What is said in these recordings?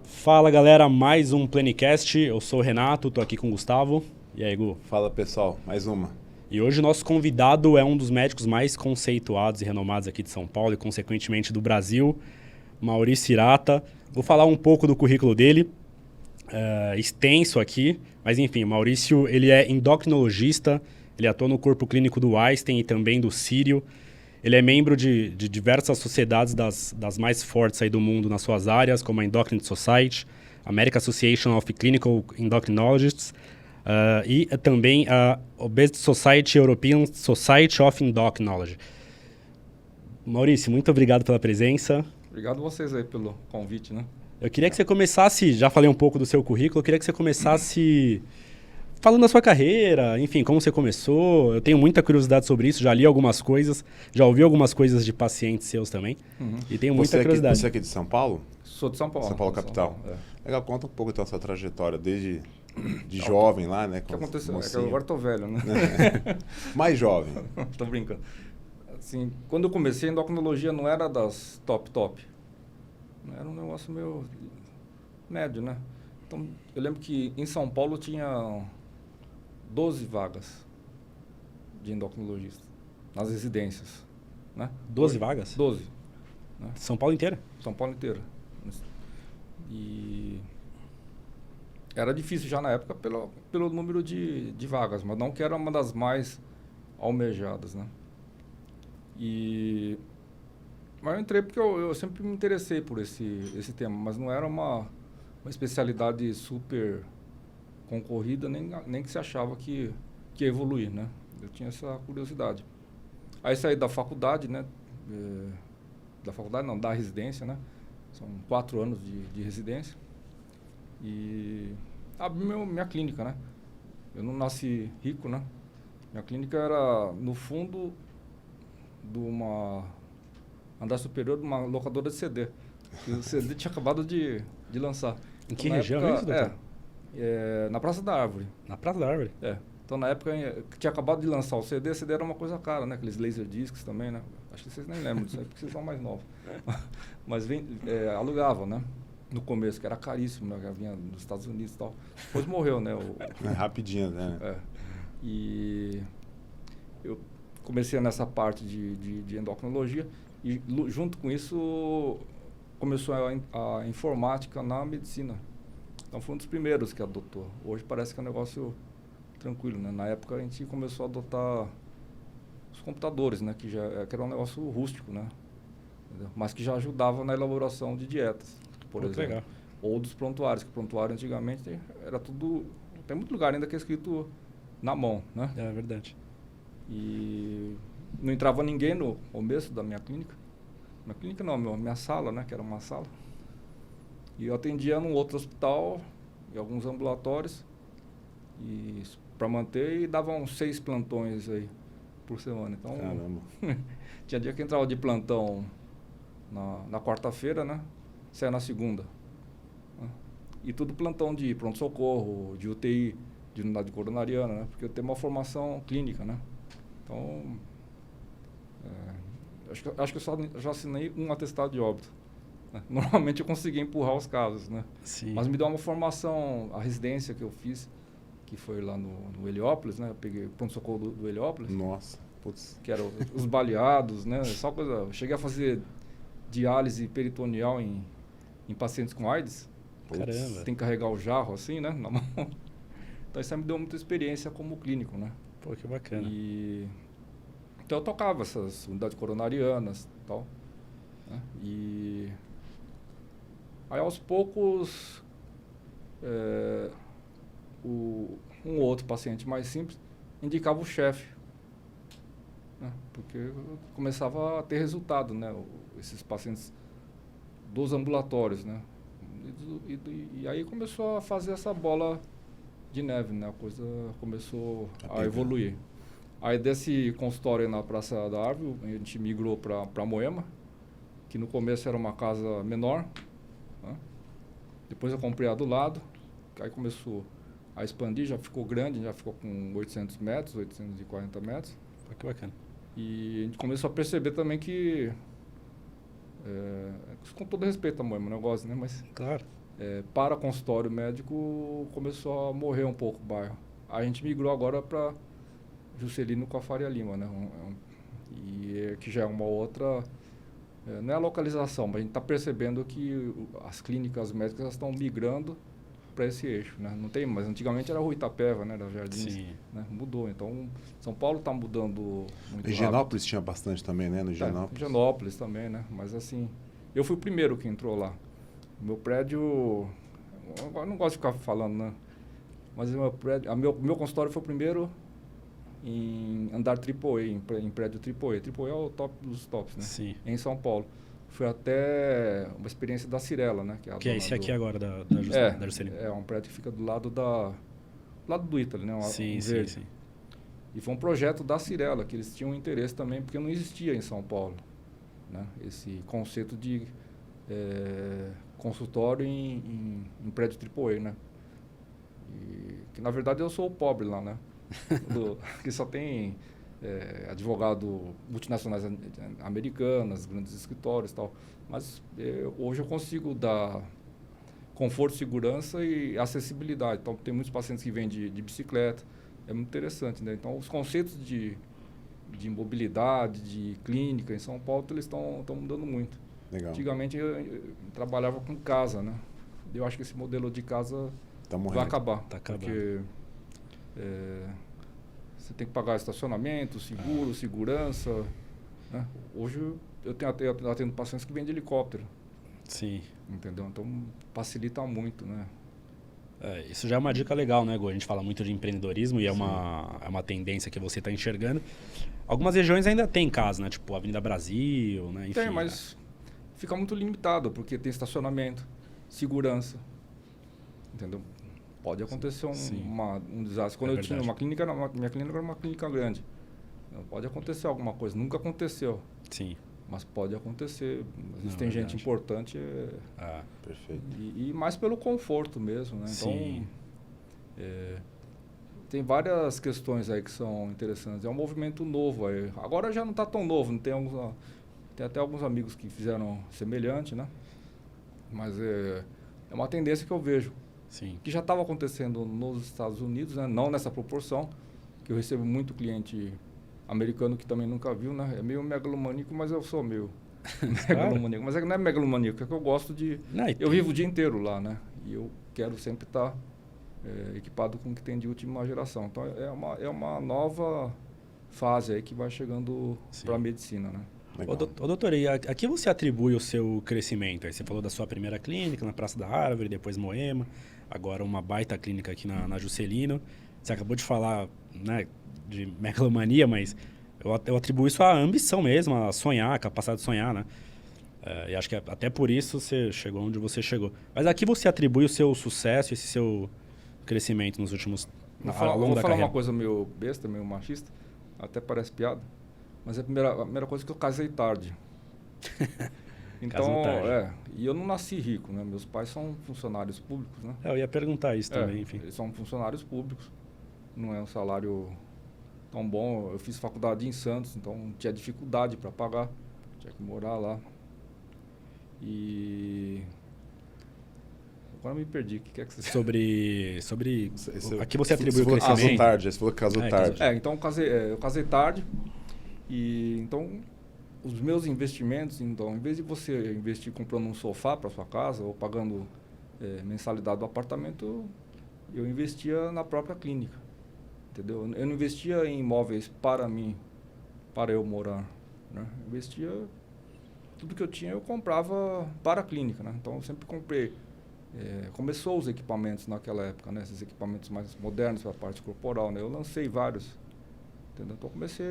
Fala galera, mais um Plenicast. Eu sou o Renato, tô aqui com o Gustavo. E aí, Gu? Fala pessoal, mais uma. E hoje o nosso convidado é um dos médicos mais conceituados e renomados aqui de São Paulo e consequentemente do Brasil, Maurício Hirata. Vou falar um pouco do currículo dele, extenso aqui, mas enfim, o Maurício ele é endocrinologista, ele atua no corpo clínico do Einstein e também do Sírio. Ele é membro de diversas sociedades das mais fortes aí do mundo nas suas áreas, como a Endocrine Society, American Association of Clinical Endocrinologists e também a Obesity Society, European Society of Endocrinology. Maurício, muito obrigado pela presença. Obrigado a vocês aí pelo convite, né? Eu queria que você começasse, já falei um pouco do seu currículo, eu queria que você começasse falando da sua carreira, enfim, como você começou. Eu tenho muita curiosidade sobre isso, já li algumas coisas, já ouvi algumas coisas de pacientes seus também. E tenho muita curiosidade. Você é aqui de São Paulo? Sou de São Paulo. São Paulo capital. São Paulo, Legal, conta um pouco da sua trajetória, desde de jovem lá, né? O que aconteceu? É que mocinho. eu agora tô velho, né? Mais jovem. Tô brincando. Assim, quando eu comecei, a endocrinologia não era das top. Era um negócio meio médio, né? Então, eu lembro que em São Paulo tinha 12 vagas de endocrinologista nas residências, né? 12 vagas? 12. Né? São Paulo inteira? São Paulo inteira. E era difícil já na época pelo número de vagas, mas não que era uma das mais almejadas, né? Mas eu entrei porque eu sempre me interessei por esse tema, mas não era uma especialidade super concorrida, nem que se achava que ia evoluir, né? Eu tinha essa curiosidade. Aí saí da faculdade, né? Da faculdade não, da residência, né? São 4 anos de residência. E abri minha clínica, né? Eu não nasci rico, né? Minha clínica era no fundo de uma andar superior de uma locadora de CD. E o CD tinha acabado de lançar. Em que região é isso, doutor? Na Praça da Árvore. Na Praça da Árvore? Então, na época que tinha acabado de lançar o CD era uma coisa cara, né? Aqueles laser discs também, né? Acho que vocês nem lembram disso aí, porque vocês são mais novos. Mas alugavam, né? No começo, que era caríssimo, né? Já vinha dos Estados Unidos e tal. Depois morreu, né? Rapidinho, né? E eu comecei nessa parte de endocrinologia e junto com isso começou a informática na medicina. Então foi um dos primeiros que adotou. Hoje parece que é um negócio tranquilo, né? Na época a gente começou a adotar os computadores, né? Que era um negócio rústico, né? Entendeu? Mas que já ajudava na elaboração de dietas, por exemplo. Legal. Ou dos prontuários, que prontuário antigamente era tudo... Tem muito lugar ainda que é escrito na mão, né? É verdade. E não entrava ninguém no começo da minha clínica. Minha clínica não, minha sala, né? Que era uma sala. E eu atendia num outro hospital, em alguns ambulatórios, e para manter, e davam 6 plantões aí por semana. Então, caramba. tinha dia que entrava de plantão na quarta-feira, né? Saia na segunda. Né? E tudo plantão de pronto-socorro, de UTI, de unidade coronariana, né? Porque eu tenho uma formação clínica, né? Então, acho que eu já assinei um atestado de óbito. Né? Normalmente eu consegui empurrar os casos, né? Sim. Mas me deu uma formação, a residência que eu fiz, que foi lá no Heliópolis, né? Eu peguei pronto-socorro do Heliópolis. Nossa, putz. Que eram os baleados, né? Só coisa... Eu cheguei a fazer diálise peritoneal em pacientes com AIDS. Caramba. Tem que carregar o jarro assim, né? Na mão. Então isso aí me deu muita experiência como clínico, né? Pô, que bacana. Então eu tocava essas unidades coronarianas e tal. Né? E aí aos poucos um outro paciente mais simples indicava o chefe, né? Porque começava a ter resultado, né? Esses pacientes dos ambulatórios, né? E aí começou a fazer essa bola de neve, né? A coisa começou a evoluir. Aí desse consultório na Praça da Árvore, a gente migrou para Moema, que no começo era uma casa menor, né? Depois eu comprei a do lado, aí começou a expandir, já ficou grande, já ficou com 800 metros, 840 metros. Pô, que bacana. E a gente começou a perceber também que, com todo respeito ao meu negócio, né? Mas Claro. para consultório médico começou a morrer um pouco o bairro. A gente migrou agora para Juscelino com a Faria Lima, né? Que já é uma outra... não é a localização, mas a gente está percebendo que as clínicas médicas estão migrando para esse eixo, né? Não tem, mas antigamente era Rua Itapeva, né? Da Jardins, Sim. né? Mudou. Então, São Paulo está mudando muito Em Higienópolis tinha bastante também, né? No Higienópolis. Higienópolis também, né? Mas assim, eu fui o primeiro que entrou lá. O meu prédio... Eu não gosto de ficar falando, né? Mas o meu prédio... meu consultório foi o primeiro em andar AAA, em prédio AAA. AAA é o top dos tops, né? Sim. Em São Paulo. Foi até uma experiência da Cirela, né? Que é esse aqui agora, da Juscelino. É um prédio que fica do lado do Ítalo, né? Sim. E foi um projeto da Cirela, que eles tinham interesse também, porque não existia em São Paulo, né? Esse conceito de consultório em prédio AAA, né? E, que na verdade eu sou o pobre lá, né? Que só tem advogado multinacionais americanas, grandes escritórios e tal. Mas hoje eu consigo dar conforto, segurança e acessibilidade. Então tem muitos pacientes que vêm de bicicleta. É muito interessante, né? Então os conceitos de mobilidade, de clínica em São Paulo, eles estão mudando muito. Legal. Antigamente eu trabalhava com casa, né? Eu acho que esse modelo de casa vai acabar. Tá acabando. Porque você tem que pagar estacionamento, seguro, segurança, né? Hoje eu atendo pacientes que vêm de helicóptero. Sim. Entendeu? Então facilita muito, né? Isso já é uma dica legal, né, Gu? A gente fala muito de empreendedorismo e é uma tendência que você está enxergando. Algumas regiões ainda tem casa, né? Tipo Avenida Brasil, né? Enfim, tem, mas fica muito limitado, porque tem estacionamento, segurança. Entendeu? Pode acontecer um desastre. Quando eu tinha uma clínica, minha clínica era uma clínica grande. Pode acontecer alguma coisa. Nunca aconteceu. Sim. Mas pode acontecer. Às vezes tem gente importante. Perfeito. E mais pelo conforto mesmo, né? Sim. Então, tem várias questões aí que são interessantes. É um movimento novo aí. Agora já não está tão novo. Tem até alguns amigos que fizeram semelhante, né? Mas é uma tendência que eu vejo. Sim. Que já estava acontecendo nos Estados Unidos, né? Não nessa proporção, que eu recebo muito cliente americano que também nunca viu, né? É meio megalomaníaco, mas eu sou meio megalomaníaco. Mas não é megalomaníaco, é que eu gosto de... Eu vivo o dia inteiro lá, né? E eu quero sempre estar equipado com o que tem de última geração. Então, é uma nova fase aí que vai chegando para a medicina, né? Ô, doutor, e a que você atribui o seu crescimento? Aí você falou da sua primeira clínica na Praça da Árvore, depois Moema, agora uma baita clínica aqui na Juscelino. Você acabou de falar, né, de megalomania, mas eu atribuo isso à ambição mesmo, a sonhar, a capacidade de sonhar, né? E acho que até por isso você chegou onde você chegou. Mas a que você atribui o seu sucesso, esse seu crescimento nos últimos... Vou falar uma coisa meio besta, meio machista, até parece piada. Mas a primeira coisa é que eu casei tarde. Então, e eu não nasci rico, né? Meus pais são funcionários públicos, né? Eu ia perguntar isso também, enfim. Eles são funcionários públicos. Não é um salário tão bom. Eu fiz faculdade em Santos, então tinha dificuldade para pagar. Tinha que morar lá. E... Agora eu me perdi. O que é que você... Sobre a que você atribui o crescimento. Casou tarde, você falou que casou tarde. Então eu casei tarde. E então, os meus investimentos, então, em vez de você investir comprando um sofá para sua casa ou pagando mensalidade do apartamento, eu investia na própria clínica, entendeu? Eu não investia em imóveis para mim, para eu morar, né? Eu investia, tudo que eu tinha eu comprava para a clínica, né? Então, eu sempre comprei. Começou os equipamentos naquela época, né? Esses equipamentos mais modernos para a parte corporal, né? Eu lancei vários. Entendeu? Então comecei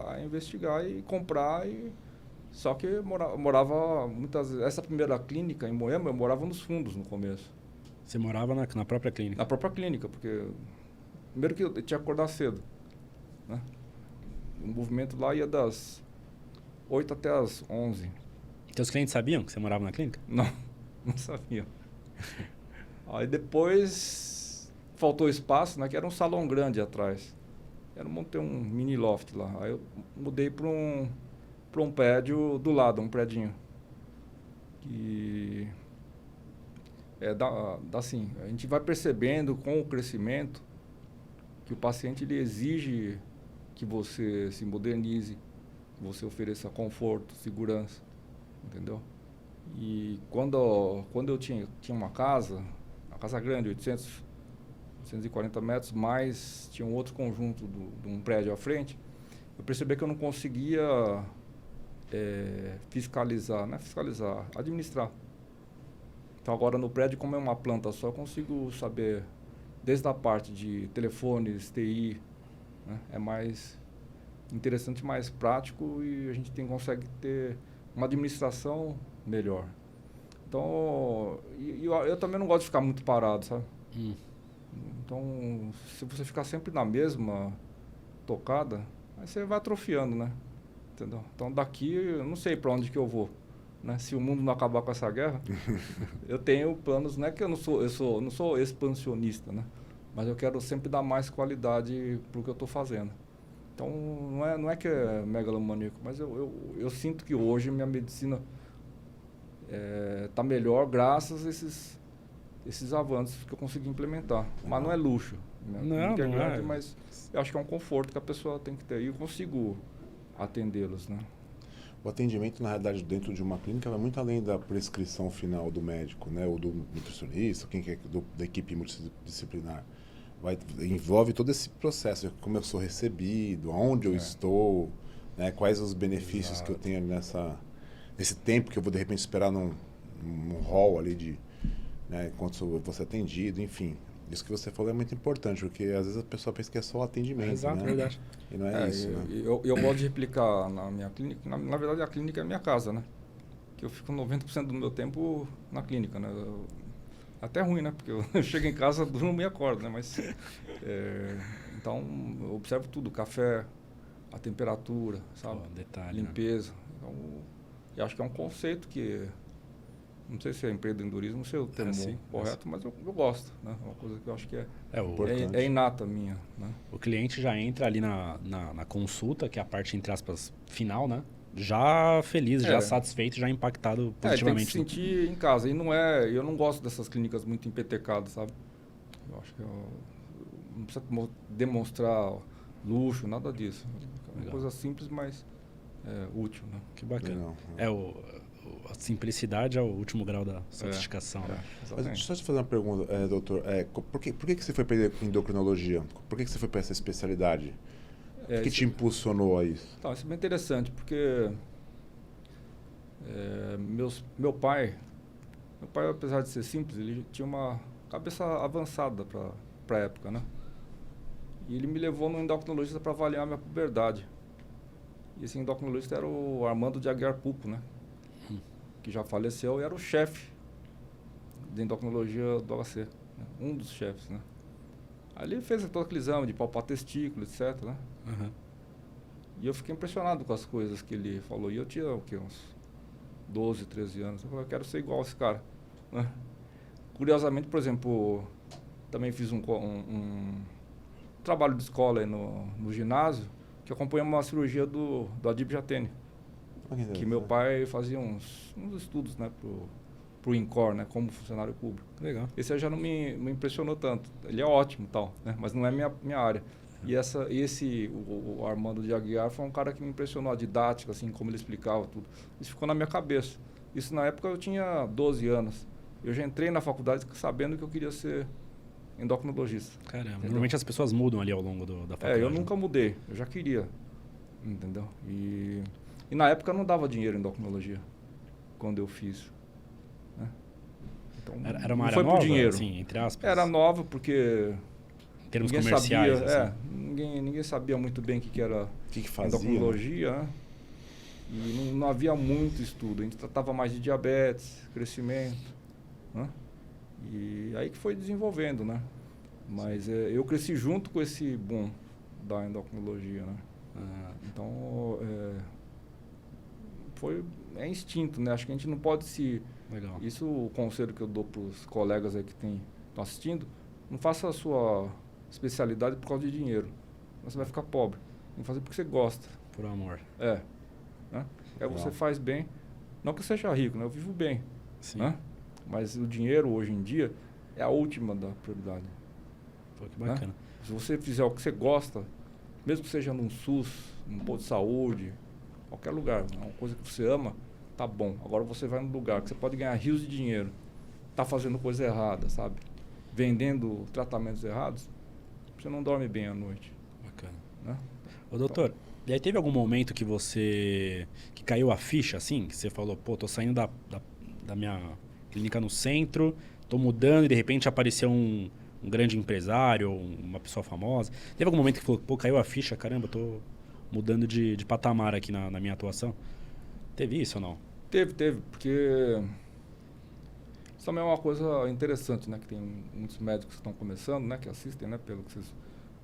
a investigar e comprar, só que eu morava muitas vezes. Essa primeira clínica em Moema, eu morava nos fundos no começo. Você morava na própria clínica? Na própria clínica, porque primeiro que eu tinha que acordar cedo, né? O movimento lá ia das 8 até as 11. Teus clientes sabiam que você morava na clínica? Não sabiam. Aí depois faltou espaço, né? Que era um salão grande atrás. Eu montei um mini loft lá. Aí eu mudei para um prédio do lado, um prédinho. Que assim, a gente vai percebendo com o crescimento que o paciente ele exige que você se modernize, que você ofereça conforto, segurança, entendeu? E quando eu tinha uma casa grande, 840 metros, mais tinha um outro conjunto de um prédio à frente, eu percebi que eu não conseguia administrar. Então agora no prédio, como é uma planta só, eu consigo saber desde a parte de telefones, TI, né? É mais interessante, mais prático e a gente consegue ter uma administração melhor. Então, eu também não gosto de ficar muito parado, sabe? Então, se você ficar sempre na mesma tocada, aí você vai atrofiando, né? Entendeu? Então, daqui, eu não sei para onde que eu vou. Né? Se o mundo não acabar com essa guerra, eu tenho planos, não é que eu não sou expansionista, né? Mas eu quero sempre dar mais qualidade para o que eu estou fazendo. Então, não é que é megalomaníaco, mas eu sinto que hoje minha medicina está melhor graças a esses avanços que eu consegui implementar. Mas não é luxo. Minha clínica é grande, mas eu acho que é um conforto que a pessoa tem que ter. E eu consigo atendê-los, né? O atendimento, na realidade, dentro de uma clínica vai muito além da prescrição final do médico, né? Ou do nutricionista, quem quer da equipe multidisciplinar. Envolve todo esse processo, como eu sou recebido, aonde eu estou, né? Quais os benefícios que eu tenho nesse tempo que eu vou, de repente, esperar num hall ali né? Enquanto eu vou ser atendido, enfim. Isso que você falou é muito importante, porque às vezes a pessoa pensa que é só atendimento, exato, né? Verdade. E não é isso, né? Eu gosto de replicar na minha clínica. Na verdade, a clínica é a minha casa, né? Que eu fico 90% do meu tempo na clínica, né? Até ruim, né? Porque eu chego em casa, durmo e acordo, né? Mas, então, eu observo tudo. Café, a temperatura, sabe? Detalhe, limpeza. Né? Então, eu acho que é um conceito que... Não sei se é empreendedorismo, não sei o termo correto, mas eu gosto, né? É uma coisa que eu acho que é inata minha, né? O cliente já entra ali na consulta, que é a parte, entre aspas, final, né? Já feliz, já satisfeito, já impactado positivamente. Tem que se sentir em casa. E eu não gosto dessas clínicas muito empetecadas, sabe? Eu acho que não precisa demonstrar luxo, nada disso. É uma coisa simples, mas útil, né? Que bacana. A simplicidade é o último grau da sofisticação. Né? Mas deixa eu te fazer uma pergunta, doutor. Por que você foi para endocrinologia? Por que você foi para essa especialidade? O que te impulsionou a isso? Então, isso é bem interessante, porque meu pai, apesar de ser simples, ele tinha uma cabeça avançada para a época, né? E ele me levou no endocrinologista para avaliar a minha puberdade. E esse endocrinologista era o Armando de Aguiar Pupo, né? Que já faleceu e era o chefe de endocrinologia do HC, né? Um dos chefes, né? Aí ele fez todo aquele exame de palpar testículo, etc, né? E eu fiquei impressionado com as coisas que ele falou. E eu tinha, uns 12, 13 anos. Eu falei, eu quero ser igual a esse cara, né? Curiosamente, por exemplo, também fiz um trabalho de escola aí no ginásio, que acompanha uma cirurgia do Adib Jatene. Que meu pai fazia uns estudos, né, pro INCOR, né, como funcionário público. Legal. Esse aí já não me impressionou tanto. Ele é ótimo e tal, né, mas não é minha área. E o Armando de Aguiar foi um cara que me impressionou, a didática, assim, como ele explicava tudo. Isso ficou na minha cabeça. Isso na época eu tinha 12 anos. Eu já entrei na faculdade sabendo que eu queria ser endocrinologista. Caramba, entendeu? Normalmente as pessoas mudam ali ao longo da faculdade. Eu nunca mudei, eu já queria, entendeu? E na época não dava dinheiro em endocrinologia, quando eu fiz. Né? Então, era uma área nova, dinheiro. Assim, entre aspas? Era nova porque... Em termos comerciais, sabia, assim. Ninguém sabia muito bem o que era que fazia, endocrinologia, né? E não havia muito estudo. A gente tratava mais de diabetes, crescimento, né? E aí que foi desenvolvendo, né? Mas eu cresci junto com esse boom da endocrinologia, né? Então, é instinto, né? Acho que a gente não pode se... Legal. Isso o conselho que eu dou para os colegas aí que estão assistindo, não faça a sua especialidade por causa de dinheiro. você vai ficar pobre. Tem que fazer porque você gosta. Por amor. É. Né? Você faz bem. Não que eu seja rico, né? Eu vivo bem. Sim. Né? Mas o dinheiro, hoje em dia, é a última da prioridade. Pô, que bacana. Né? Se você fizer o que você gosta, mesmo que seja num SUS, num posto de saúde, qualquer lugar, uma coisa que você ama, tá bom. Agora você vai num lugar que você pode ganhar rios de dinheiro, tá fazendo coisa errada, sabe? Vendendo tratamentos errados, você não dorme bem à noite. Bacana. Né? Ô, doutor, e aí teve algum momento que que caiu a ficha, assim? Que você falou, pô, tô saindo da minha clínica no centro, tô mudando e de repente apareceu um grande empresário, uma pessoa famosa. Teve algum momento que falou, pô, caiu a ficha, caramba, tô mudando de patamar aqui na minha atuação? Teve isso ou não? Teve, porque isso também é uma coisa interessante, né? Que tem muitos médicos que estão começando, né? Que assistem, né? Pelo que vocês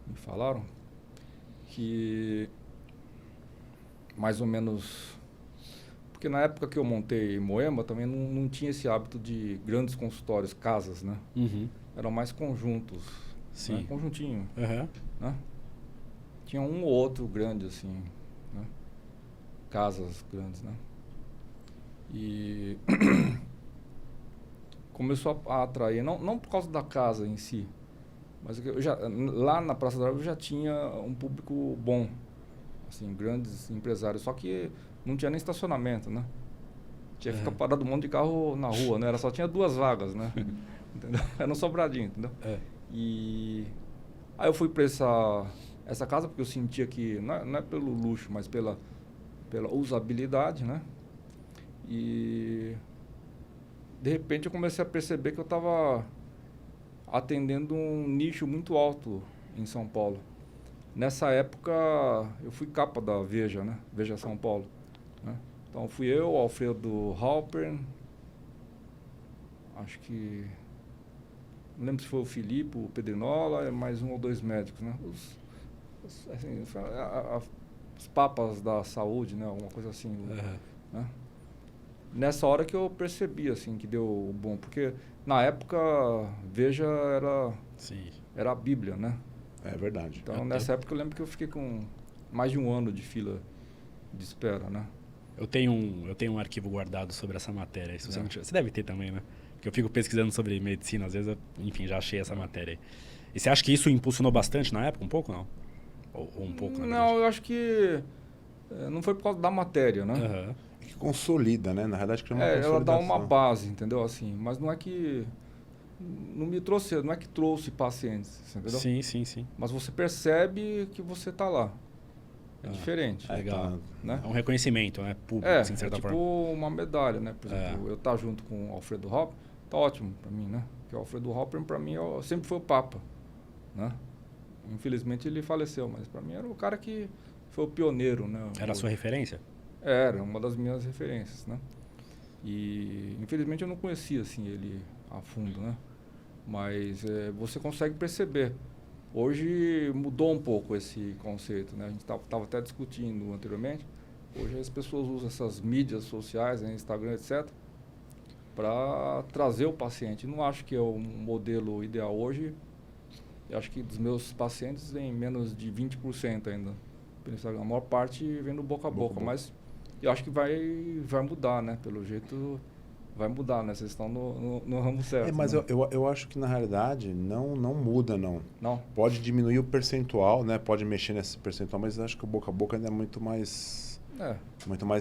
me falaram, que mais ou menos... Porque na época que eu montei Moema, também não tinha esse hábito de grandes consultórios, casas, né? Uhum. Eram mais conjuntos. Sim. Né? Conjuntinho. Uhum. Né? Tinha um ou outro grande, assim, né? Casas grandes, né? E começou a atrair, não por causa da casa em si, mas lá na Praça da Árvore já tinha um público bom, assim, grandes empresários, só que não tinha nem estacionamento, né? Tinha que ficar parado um monte de carro na rua, né? Só tinha 2 vagas, né? Entendeu? Era um sobradinho, entendeu? É. E aí eu fui para essa casa porque eu sentia que, não é pelo luxo, mas pela usabilidade, né? E de repente eu comecei a perceber que eu estava atendendo um nicho muito alto em São Paulo. Nessa época eu fui capa da Veja, né? Veja São Paulo. Né? Então fui eu, o Alfredo Halpern, acho que... Não lembro se foi o Filipe, o Pedrinola, mais 1 ou 2 médicos, né? Assim, os papas da saúde, né? Alguma coisa assim. Uhum. Né? Nessa hora que eu percebi, assim, que deu bom. Porque, na época, Veja era a Bíblia, né? É verdade. Então, nessa época, eu lembro que eu fiquei com mais de 1 ano de fila de espera, né? Eu tenho um arquivo guardado sobre essa matéria. Se você deve ter também, né? Porque eu fico pesquisando sobre medicina, às vezes, enfim, já achei essa matéria aí. E você acha que isso impulsionou bastante na época, um pouco, não? Ou um pouco, na verdade? Não, eu acho que não foi por causa da matéria, né? Uhum. É que consolida, né? Na verdade, cria uma Ela dá uma consolidação. base, entendeu? Assim, mas não é que... Não é que trouxe pacientes, entendeu? Sim. Mas você percebe que você está lá. É diferente. Legal. Né? É um reconhecimento, né? Público, assim, de certa tipo forma. uma medalha, né? Por exemplo, eu estar junto com o Alfredo Hopper, tá ótimo para mim, né? Porque o Alfredo Hopper, para mim, sempre foi o Papa, né? Infelizmente, ele faleceu, mas para mim era o cara que foi o pioneiro, né? Era a sua referência? Era uma das minhas referências, né? E, infelizmente, eu não conhecia, assim, ele a fundo, né? Mas você consegue perceber. Hoje mudou um pouco esse conceito, né? A gente estava até discutindo anteriormente. Hoje as pessoas usam essas mídias sociais, né? Instagram, etc., para trazer o paciente. Não acho que é o modelo ideal hoje. Eu acho que dos meus pacientes vem menos de 20% ainda pelo Instagram. A maior parte vem do boca a boca, mas eu acho que vai mudar, né? Pelo jeito vai mudar, né? Vocês estão no ramo certo. Mas né? eu acho que na realidade não muda, não. Não? Pode diminuir o percentual, né? Pode mexer nesse percentual, mas eu acho que o boca a boca ainda é muito mais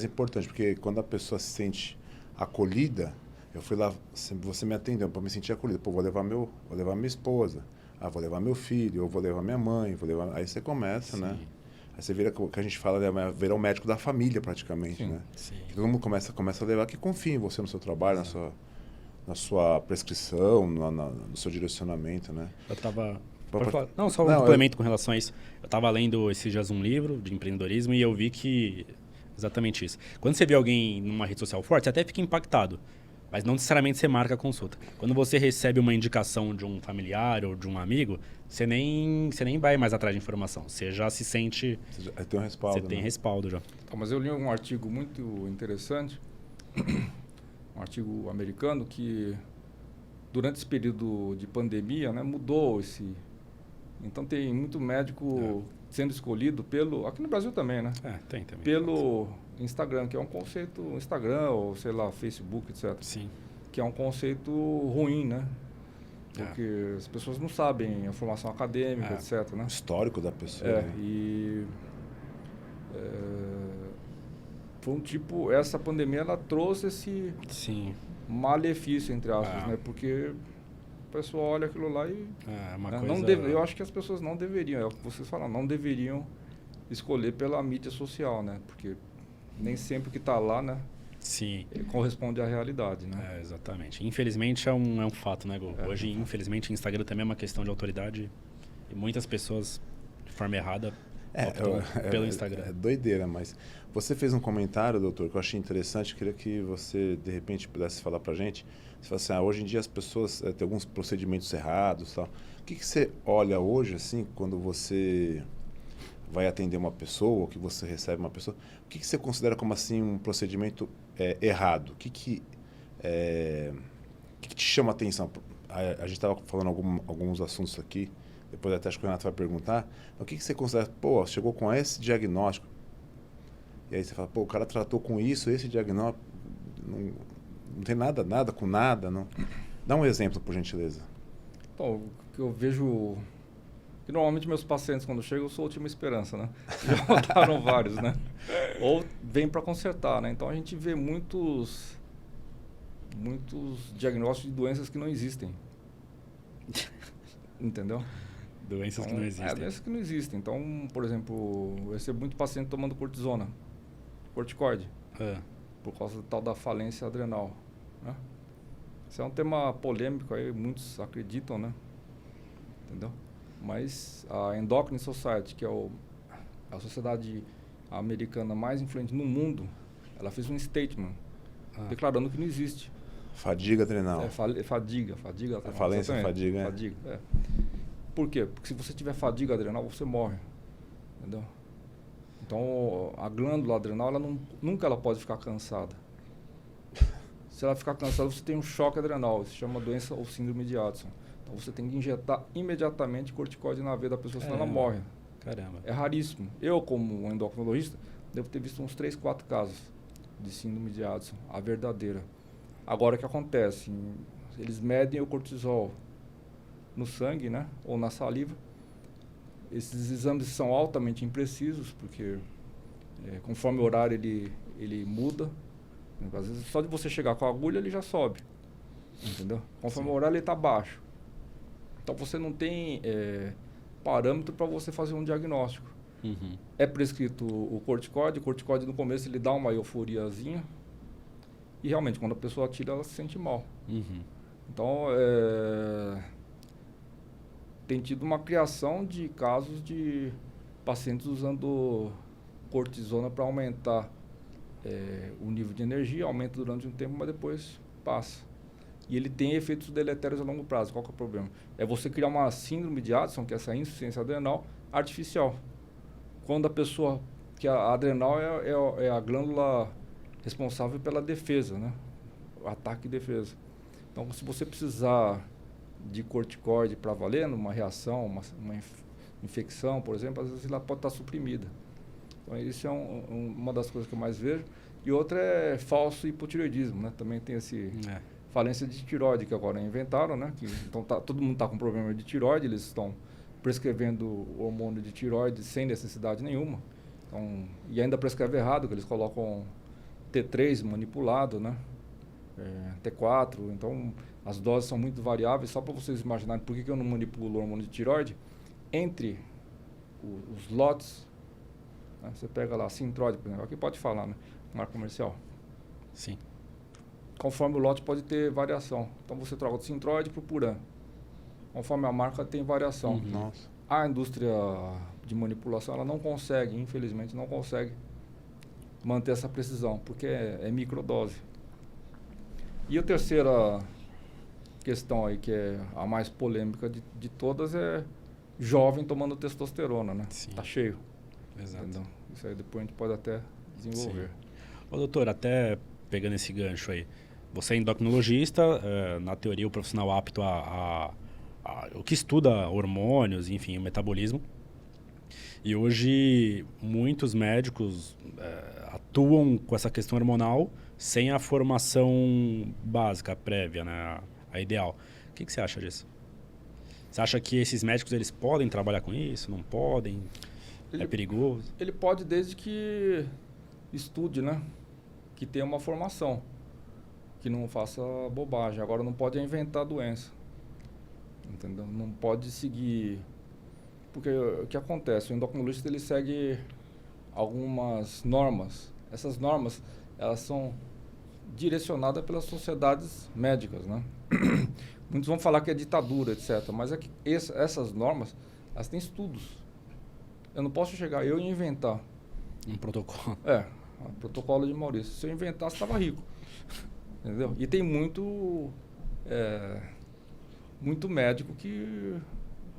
importante, porque quando a pessoa se sente acolhida, eu fui lá, você me atendeu para me sentir acolhido. Pô, vou levar minha esposa, vou levar meu filho, eu vou levar minha mãe, aí você começa, né? Aí você vira o que a gente fala, virar o médico da família praticamente, né? Sim. Que todo mundo começa a levar que confia em você no seu trabalho, na sua prescrição, no seu direcionamento, né? Eu tava... Pode falar. Não, só um complemento com relação a isso. Eu estava lendo esses dias um livro de empreendedorismo e eu vi que... Exatamente isso. Quando você vê alguém numa rede social forte, você até fica impactado. Mas não necessariamente você marca a consulta. Quando você recebe uma indicação de um familiar ou de um amigo, você nem vai mais atrás de informação. Você já se sente... Você tem um respaldo. Você tem respaldo já. Mas eu li um artigo muito interessante, um artigo americano, que durante esse período de pandemia, né, mudou esse... Então tem muito médico sendo escolhido pelo... Aqui no Brasil também, né? Tem também. Pelo Instagram, que é um conceito... Instagram ou, sei lá, Facebook, etc. Sim. Que é um conceito ruim, né? Porque as pessoas não sabem a formação acadêmica, etc, né? O histórico da pessoa. Né? Foi um tipo... Essa pandemia, ela trouxe esse malefício, entre aspas, né? Porque o pessoal olha aquilo lá e... eu acho que as pessoas não deveriam, é o que vocês falaram, não deveriam escolher pela mídia social, né? Porque nem sempre o que está lá, né? Sim. Corresponde à realidade, né? Exatamente. Infelizmente é um fato, né, Gu? Hoje, infelizmente, o Instagram também é uma questão de autoridade e muitas pessoas, de forma errada, optam pelo Instagram. É doideira, mas você fez um comentário, doutor, que eu achei interessante, queria que você, de repente, pudesse falar pra gente. Você fala assim, hoje em dia as pessoas têm alguns procedimentos errados e tal. O que você olha hoje, assim, quando você vai atender uma pessoa, ou que você recebe uma pessoa, o que você considera como, assim, um procedimento errado? O que te chama a atenção? A gente estava falando alguns assuntos aqui, depois até acho que o Renato vai perguntar, o que você considera, chegou com esse diagnóstico, e aí você fala, o cara tratou com isso, esse diagnóstico, não tem nada com nada, não. Dá um exemplo, por gentileza. Então, o que eu vejo... Que normalmente meus pacientes, quando chegam, eu sou a última esperança, né? Já rodaram vários, né? Ou vem para consertar, né? Então, a gente vê muitos diagnósticos de doenças que não existem. Entendeu? Doenças que não existem. Doenças que não existem. Então, por exemplo, eu recebo muito paciente tomando cortisona, corticoide, por causa do tal da falência adrenal, né? Isso é um tema polêmico, aí muitos acreditam, né? Entendeu? Mas a Endocrine Society, que é a sociedade americana mais influente no mundo, ela fez um statement declarando que não existe. Fadiga adrenal. Fadiga. A falência, fadiga. Por quê? Porque se você tiver fadiga adrenal, você morre. Entendeu? Então, a glândula adrenal, nunca ela pode ficar cansada. Se ela ficar cansada, você tem um choque adrenal. Isso se chama doença ou síndrome de Addison. Então, você tem que injetar imediatamente corticoide na veia da pessoa, senão ela morre. Caramba. É raríssimo. Eu, como endocrinologista, devo ter visto uns 3, 4 casos de síndrome de Addison, a verdadeira. Agora, o que acontece? Eles medem o cortisol no sangue, né? Ou na saliva. Esses exames são altamente imprecisos, porque conforme o horário ele muda. Às vezes, só de você chegar com a agulha, ele já sobe. Entendeu? Conforme o horário, ele está baixo. Então, você não tem parâmetro para você fazer um diagnóstico. Uhum. É prescrito o corticoide. O corticoide, no começo, ele dá uma euforiazinha. E, realmente, quando a pessoa tira, ela se sente mal. Uhum. Então, tem tido uma criação de casos de pacientes usando cortisona para aumentar o nível de energia, aumenta durante um tempo, mas depois passa. E ele tem efeitos deletérios a longo prazo. Qual que é o problema? É você criar uma síndrome de Addison, que é essa insuficiência adrenal, artificial. Quando a pessoa... que a adrenal é a glândula responsável pela defesa, né? O ataque e defesa. Então, se você precisar de corticoide para valer, numa reação, uma infecção, por exemplo, às vezes ela pode estar suprimida. Então, isso é uma das coisas que eu mais vejo. E outra é falso hipotireoidismo, né? Também tem esse... falência de tireoide, que agora inventaram, né? Então, todo mundo está com problema de tireoide, eles estão prescrevendo hormônio de tireoide sem necessidade nenhuma. Então, e ainda prescreve errado, que eles colocam T3 manipulado, né? T4, então as doses são muito variáveis. Só para vocês imaginarem por que eu não manipulo o hormônio de tireoide, entre os lotes, né? Você pega lá, Sintrode, por exemplo, aqui pode falar, né? Marca comercial. Sim. Conforme o lote pode ter variação. Então você troca do Sintrode para o Puran. Conforme a marca tem variação. Nossa. A indústria de manipulação, ela não consegue, infelizmente, não consegue manter essa precisão, porque é microdose. E a terceira questão aí, que é a mais polêmica de todas, é jovem tomando testosterona, né? Sim. Tá cheio. Exato. Entendeu? Isso aí depois a gente pode até desenvolver. Sim. Ô, doutor, até pegando esse gancho aí, você é endocrinologista, na teoria o profissional apto o que estuda hormônios, enfim, o metabolismo. E hoje muitos médicos atuam com essa questão hormonal sem a formação básica, prévia, né? A ideal. O que você acha disso? Você acha que esses médicos eles podem trabalhar com isso? Não podem? É perigoso? Ele pode desde que estude, né? Que tenha uma formação. Que não faça bobagem. Agora não pode inventar doença. Entendeu? Não pode seguir... Porque o que acontece? O endocrinologista ele segue algumas normas. Essas normas, elas são direcionadas pelas sociedades médicas, né? Muitos vão falar que é ditadura, etc. Mas é que essas normas, elas têm estudos. Eu não posso chegar eu e inventar. Um protocolo. O protocolo de Maurício. Se eu inventasse, estava rico. Entendeu? E tem muito médico que...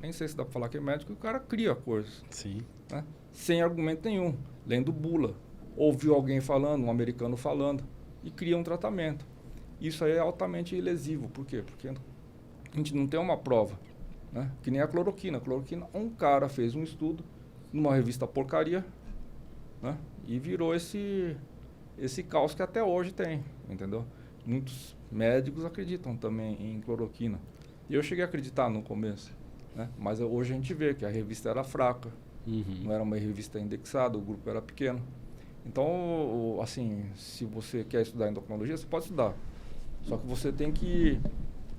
Nem sei se dá para falar que é médico, o cara cria coisas. Sim. Né? Sem argumento nenhum. Lendo bula. Ouviu alguém falando, um americano falando, e cria um tratamento. Isso aí é altamente lesivo. Por quê? Porque a gente não tem uma prova. Né? Que nem a cloroquina. A cloroquina, um cara fez um estudo numa revista porcaria, né? E virou esse caos que até hoje tem, entendeu? Muitos médicos acreditam também em cloroquina. E eu cheguei a acreditar no começo, né? Mas hoje a gente vê que a revista era fraca, não era uma revista indexada, o grupo era pequeno. Então, assim, se você quer estudar endocrinologia, você pode estudar. Só que você tem que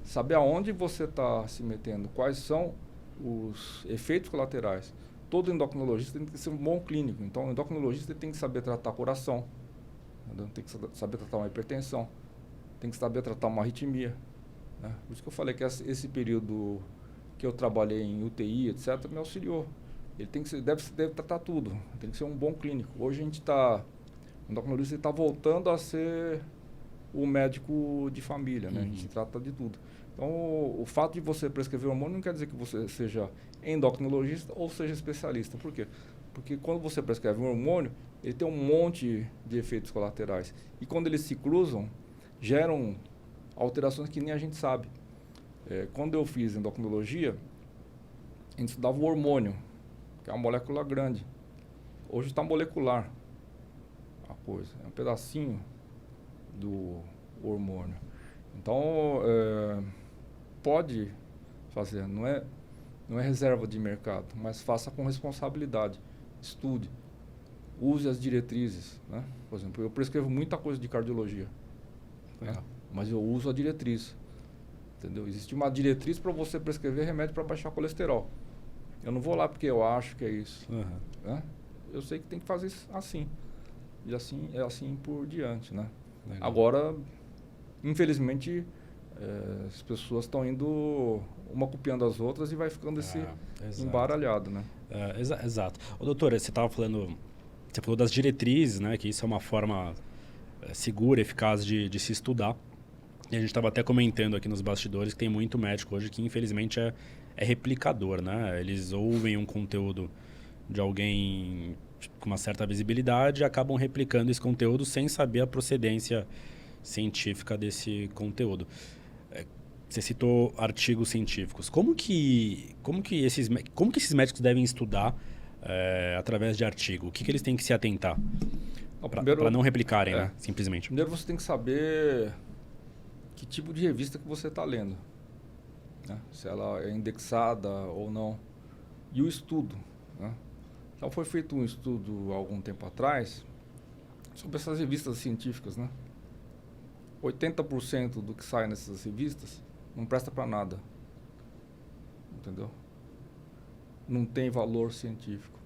saber aonde você está se metendo, quais são os efeitos colaterais. Todo endocrinologista tem que ser um bom clínico. Então, o endocrinologista tem que saber tratar coração, entendeu? Tem que saber tratar uma hipertensão, tem que saber tratar uma arritmia. Né? Por isso que eu falei que esse período que eu trabalhei em UTI, etc., me auxiliou. Ele deve tratar tudo, tem que ser um bom clínico. Hoje a gente está, o endocrinologista está voltando a ser o médico de família, né? A gente trata de tudo. Então, o fato de você prescrever hormônio não quer dizer que você seja endocrinologista ou seja especialista. Por quê? Porque quando você prescreve um hormônio, ele tem um monte de efeitos colaterais. E quando eles se cruzam, geram alterações que nem a gente sabe. Quando eu fiz endocrinologia, a gente estudava o hormônio, que é uma molécula grande. Hoje está molecular a coisa. É um pedacinho do hormônio. Então, pode fazer, não é reserva de mercado, mas faça com responsabilidade. Estude, use as diretrizes, né? Por exemplo, eu prescrevo muita coisa de cardiologia, né? Mas eu uso a diretriz, entendeu? Existe uma diretriz para você prescrever remédio para baixar colesterol. Eu não vou lá porque eu acho que é isso, né? Eu sei que tem que fazer assim, e assim por diante, né? Legal. Agora, infelizmente, as pessoas estão indo uma copiando as outras e vai ficando esse embaralhado, né? Exato. Ô, doutora, você falou das diretrizes, né? Que isso é uma forma segura, eficaz de se estudar. E a gente estava até comentando aqui nos bastidores que tem muito médico hoje que, infelizmente, é replicador, né? Eles ouvem um conteúdo de alguém com uma certa visibilidade e acabam replicando esse conteúdo sem saber a procedência científica desse conteúdo. Você citou artigos científicos. Como que esses médicos devem estudar através de artigo? O que eles têm que se atentar para não replicarem, né? Simplesmente? Primeiro você tem que saber que tipo de revista que você está lendo, né? Se ela é indexada ou não. E o estudo, né? Então foi feito um estudo há algum tempo atrás sobre essas revistas científicas, né? 80% do que sai nessas revistas não presta para nada, entendeu? Não tem valor científico.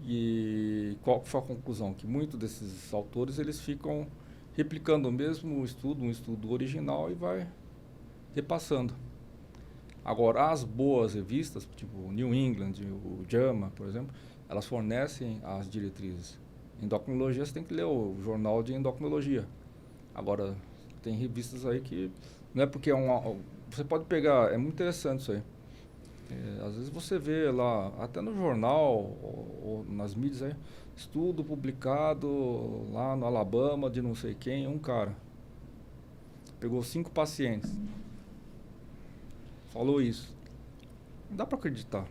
E qual foi a conclusão? Que muitos desses autores eles ficam replicando o mesmo estudo, um estudo original, e vai repassando. Agora, as boas revistas, tipo o New England, o JAMA, por exemplo, elas fornecem as diretrizes. Em endocrinologia, você tem que ler o jornal de endocrinologia. Agora, tem revistas aí que não é porque você pode pegar, é muito interessante isso aí. Às vezes você vê lá, até no jornal ou nas mídias aí, estudo publicado lá no Alabama de não sei quem, um cara pegou 5 pacientes, falou isso. Não dá para acreditar.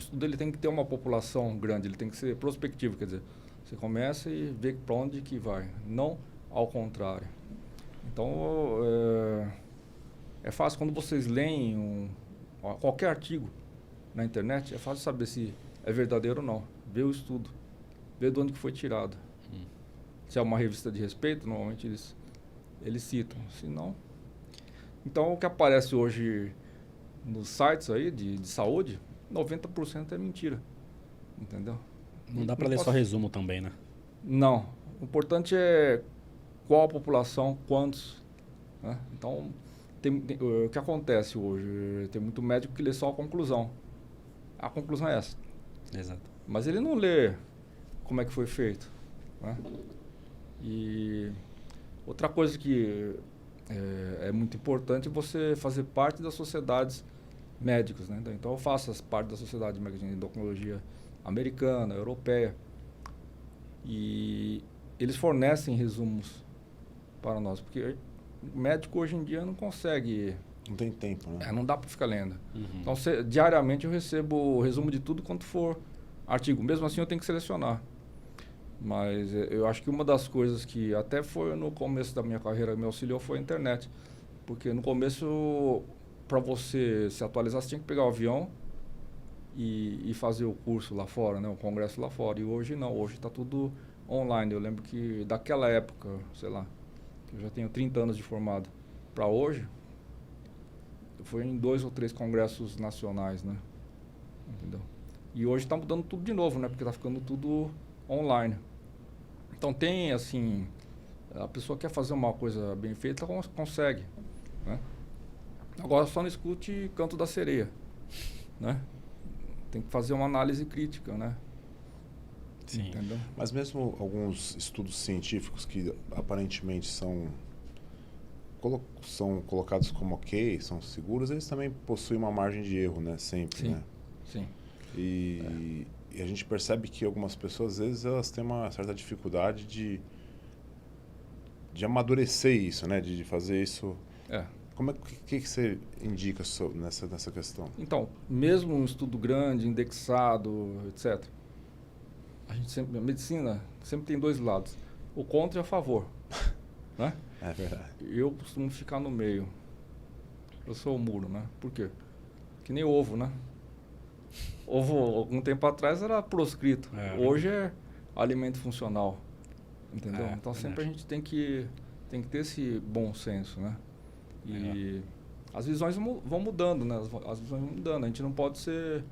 estudo ele tem que ter uma população grande, ele tem que ser prospectivo, quer dizer, você começa e vê para onde que vai, não ao contrário. Então, é fácil quando vocês leem qualquer artigo na internet, é fácil saber se é verdadeiro ou não. Vê o estudo, vê de onde que foi tirado. Se é uma revista de respeito, normalmente eles citam, se não... Então, o que aparece hoje nos sites aí de saúde, 90% é mentira, entendeu? Não dá para ler só resumo também, né? Não. O importante é qual a população, quantos, né? Então, o que acontece hoje? Tem muito médico que lê só a conclusão. A conclusão é essa. Exato. Mas ele não lê como é que foi feito, né? E outra coisa que é muito importante é você fazer parte das sociedades médicas, né? Então eu faço parte da sociedade médica de endocrinologia americana, europeia, e eles fornecem resumos para nós, porque o médico hoje em dia não consegue... Não tem tempo, né? não dá para ficar lendo. Então, diariamente eu recebo o resumo de tudo quanto for artigo. Mesmo assim, eu tenho que selecionar. Mas eu acho que uma das coisas que até foi no começo da minha carreira me auxiliou foi a internet. Porque no começo, para você se atualizar, você tinha que pegar o avião e fazer o curso lá fora, né? O congresso lá fora. E hoje não, hoje está tudo online. Eu lembro que daquela época, sei lá, eu já tenho 30 anos de formado, para hoje, foi em 2 ou 3 congressos nacionais, né? Entendeu? E hoje está mudando tudo de novo, né? Porque está ficando tudo online. Então tem, assim, a pessoa quer fazer uma coisa bem feita, ela consegue, né? Agora só não escute Canto da Sereia, né? Tem que fazer uma análise crítica, né? Sim. Entendeu? Mas mesmo alguns estudos científicos que aparentemente são colocados como ok, são seguros, eles também possuem uma margem de erro, né? Sempre, Sim. né? Sim. E a gente percebe que algumas pessoas, às vezes, elas têm uma certa dificuldade de amadurecer isso, né? De fazer isso... Como que você indica nessa questão? Então, mesmo um estudo grande, indexado, etc., a medicina sempre tem 2 lados. O contra e a favor, né? É verdade. Eu costumo ficar no meio. Eu sou o muro, né? Por quê? Que nem ovo, né? Ovo, algum tempo atrás, era proscrito. Hoje é alimento funcional. Entendeu? Então, sempre a gente tem que ter esse bom senso, né? E as visões vão mudando, né? As visões vão mudando. A gente não pode ser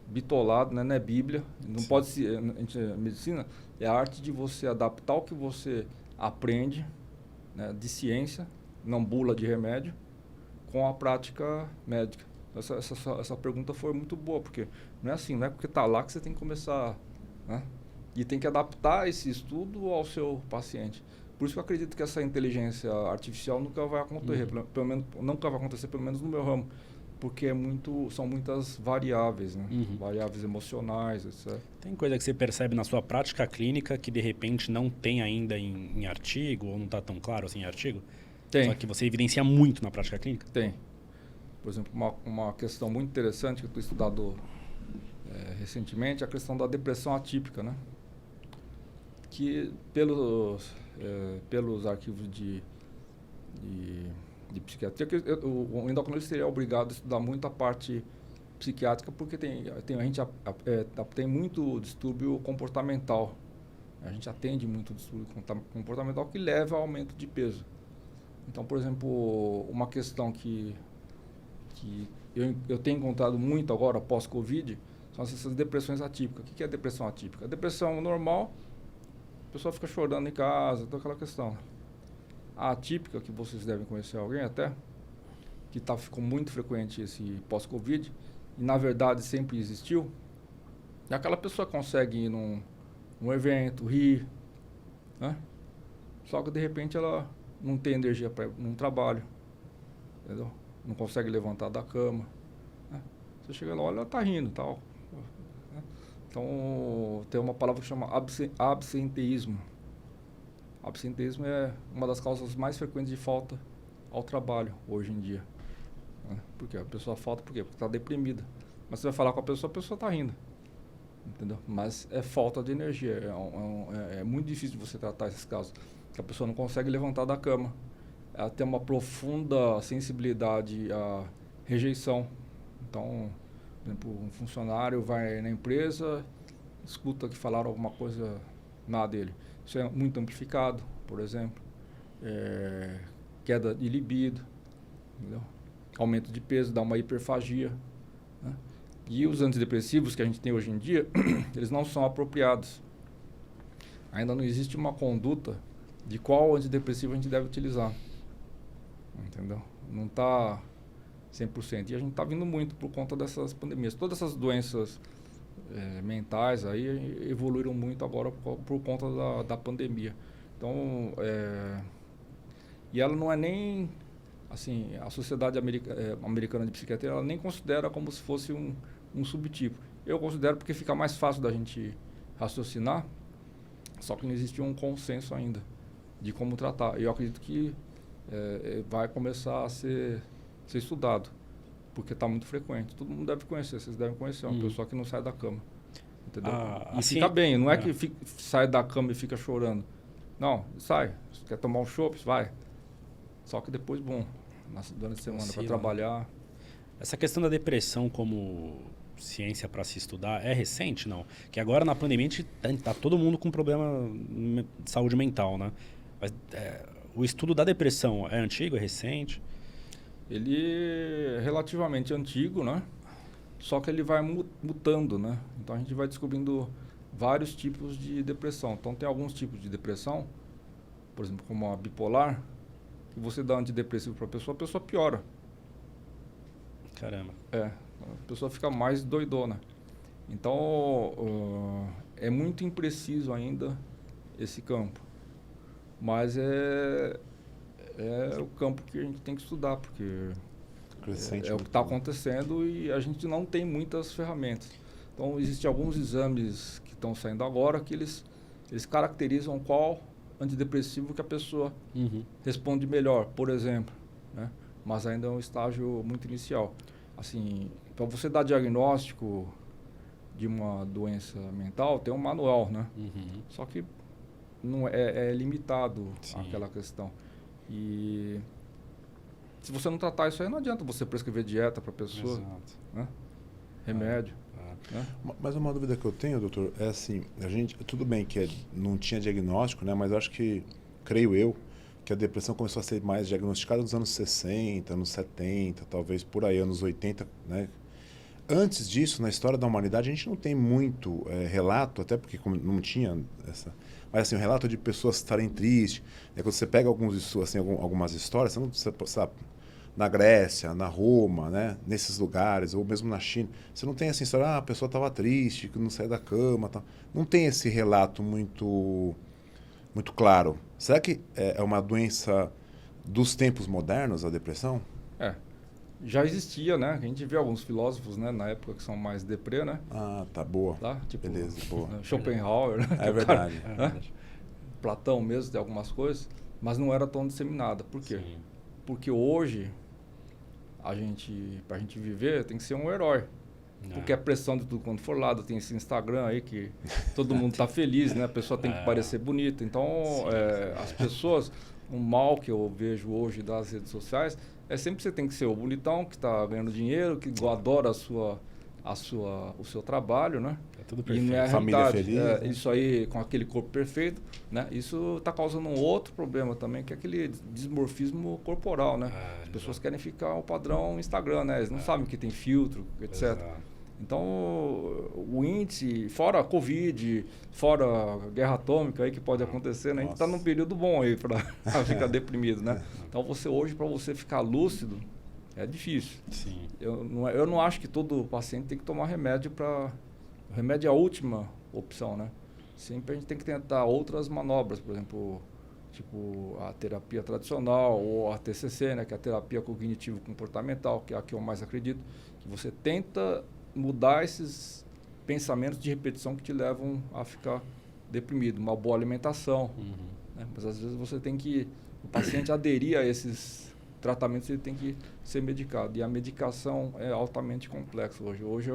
bitolado, né? Não é Bíblia. Não pode ser... A medicina é a arte de você adaptar o que você aprende, né, de ciência, não bula de remédio, com a prática médica. Essa pergunta foi muito boa, porque não é assim, não é porque está lá que você tem que começar, né? E tem que adaptar esse estudo ao seu paciente. Por isso que eu acredito que essa inteligência artificial nunca vai acontecer, pelo menos, nunca vai acontecer, pelo menos no meu ramo, porque são muitas variáveis, né? Variáveis emocionais, etc. Tem coisa que você percebe na sua prática clínica que de repente não tem ainda em artigo, ou não está tão claro assim em artigo? Tem. Só que você evidencia muito na prática clínica? Tem. Por exemplo, uma questão muito interessante que eu estou estudando recentemente é a questão da depressão atípica, né? Que pelos arquivos de psiquiatria, o endocrinologista é obrigado a estudar muito a parte psiquiátrica, porque a gente tem muito distúrbio comportamental. A gente atende muito distúrbio comportamental que leva ao aumento de peso. Então, por exemplo, uma questão que eu tenho encontrado muito agora, pós-Covid, são essas depressões atípicas. O que é depressão atípica? A depressão normal, a pessoa fica chorando em casa, toda aquela questão. A atípica, que vocês devem conhecer alguém até, que ficou muito frequente esse pós-Covid, e na verdade sempre existiu, é aquela pessoa que consegue ir num evento, rir, né? Só que de repente ela não tem energia para ir num trabalho, entendeu? Não consegue levantar da cama, né? Você chega lá, olha, ela tá rindo e tal. Né? Então, tem uma palavra que chama absenteísmo. Absenteísmo é uma das causas mais frequentes de falta ao trabalho hoje em dia. Né? Por quê? A pessoa falta por quê? Porque está deprimida. Mas você vai falar com a pessoa está rindo. Entendeu? Mas é falta de energia. É muito difícil de você tratar esses casos. Que a pessoa não consegue levantar da cama. Ela tem uma profunda sensibilidade à rejeição. Então, por exemplo, um funcionário vai na empresa, escuta que falaram alguma coisa má dele. Isso é muito amplificado, por exemplo. Queda de libido, entendeu? Aumento de peso, dá uma hiperfagia. Né? E os antidepressivos que a gente tem hoje em dia, eles não são apropriados. Ainda não existe uma conduta de qual antidepressivo a gente deve utilizar. Entendeu? Não está 100%. E a gente está vindo muito por conta dessas pandemias. Todas essas doenças mentais aí evoluíram muito agora por conta da pandemia. Então, e ela não é nem... Assim, a Sociedade Americana de Psiquiatria, ela nem considera como se fosse um subtipo. Eu considero porque fica mais fácil da gente raciocinar, só que não existe um consenso ainda de como tratar. E eu acredito que vai começar a ser estudado, porque está muito frequente. Todo mundo deve conhecer, vocês devem conhecer, uma pessoa que não sai da cama. Entendeu? E assim, fica bem, não é que sai da cama e fica chorando. Não, sai. Se quer tomar um chopp, vai. Só que depois, durante a semana, para trabalhar. Essa questão da depressão como ciência para se estudar é recente, não? Que agora na pandemia tá todo mundo com problema de saúde mental, né? Mas o estudo da depressão é antigo, é recente? Ele é relativamente antigo, né? Só que ele vai mutando, né? Então a gente vai descobrindo vários tipos de depressão. Então tem alguns tipos de depressão, por exemplo, como a bipolar, que você dá antidepressivo para a pessoa piora. Caramba. A pessoa fica mais doidona. Então, é muito impreciso ainda esse campo. Mas é o campo que a gente tem que estudar, porque é o que está acontecendo e a gente não tem muitas ferramentas. Então, existem alguns exames que estão saindo agora que eles caracterizam qual antidepressivo que a pessoa responde melhor, por exemplo, né? Mas ainda é um estágio muito inicial. Assim, para você dar diagnóstico de uma doença mental, tem um manual, né? Só que não é limitado aquela questão. E se você não tratar isso aí, não adianta você prescrever dieta para a pessoa, né? Remédio. Né? Mas uma dúvida que eu tenho, doutor, é assim, tudo bem que não tinha diagnóstico, né? Mas eu acho que, creio eu, que a depressão começou a ser mais diagnosticada nos anos 60, anos 70, talvez por aí, anos 80, né? Antes disso, na história da humanidade, a gente não tem muito relato, até porque não tinha essa... Mas assim, um relato de pessoas estarem tristes. Quando você pega algumas histórias, você sabe, na Grécia, na Roma, né? Nesses lugares, ou mesmo na China, você não tem essa história, a pessoa estava triste, que não saía da cama, tal. Não tem esse relato muito claro. Será que é uma doença dos tempos modernos, a depressão? Já existia, né? A gente vê alguns filósofos, né, na época que são mais deprê, né? Ah, tá, boa. Tá? Tipo, beleza, boa. Schopenhauer, né? É verdade. Platão mesmo, de algumas coisas, mas não era tão disseminada. Por quê? Sim. Porque hoje, pra gente viver, tem que ser um herói. Porque a pressão de tudo quanto for lado, tem esse Instagram aí que todo mundo tá feliz, né? A pessoa tem que parecer bonita. Então, as pessoas, o mal que eu vejo hoje das redes sociais é sempre que você tem que ser o bonitão, que está ganhando dinheiro, que adora o seu trabalho, né? É tudo perfeito. E não é a família realidade. feliz. Isso aí, com aquele corpo perfeito, né? Isso está causando um outro problema também, que é aquele dismorfismo corporal, né? As pessoas querem ficar o padrão Instagram, né? Eles não sabem que tem filtro, etc. Exato. Então, o índice, fora a Covid, fora a guerra atômica aí que pode acontecer, né? A gente está num período bom aí para ficar deprimido, né? Então, para você ficar lúcido, é difícil. Sim. Eu não acho que todo paciente tem que tomar remédio para... O remédio é a última opção, né? Sempre a gente tem que tentar outras manobras, por exemplo, tipo a terapia tradicional ou a TCC, né? Que é a terapia cognitivo-comportamental, que é a que eu mais acredito, que você tenta mudar esses pensamentos de repetição que te levam a ficar deprimido, uma boa alimentação, né? Mas às vezes você tem que o paciente aderir a esses tratamentos ele tem que ser medicado. E a medicação é altamente complexa hoje. Hoje,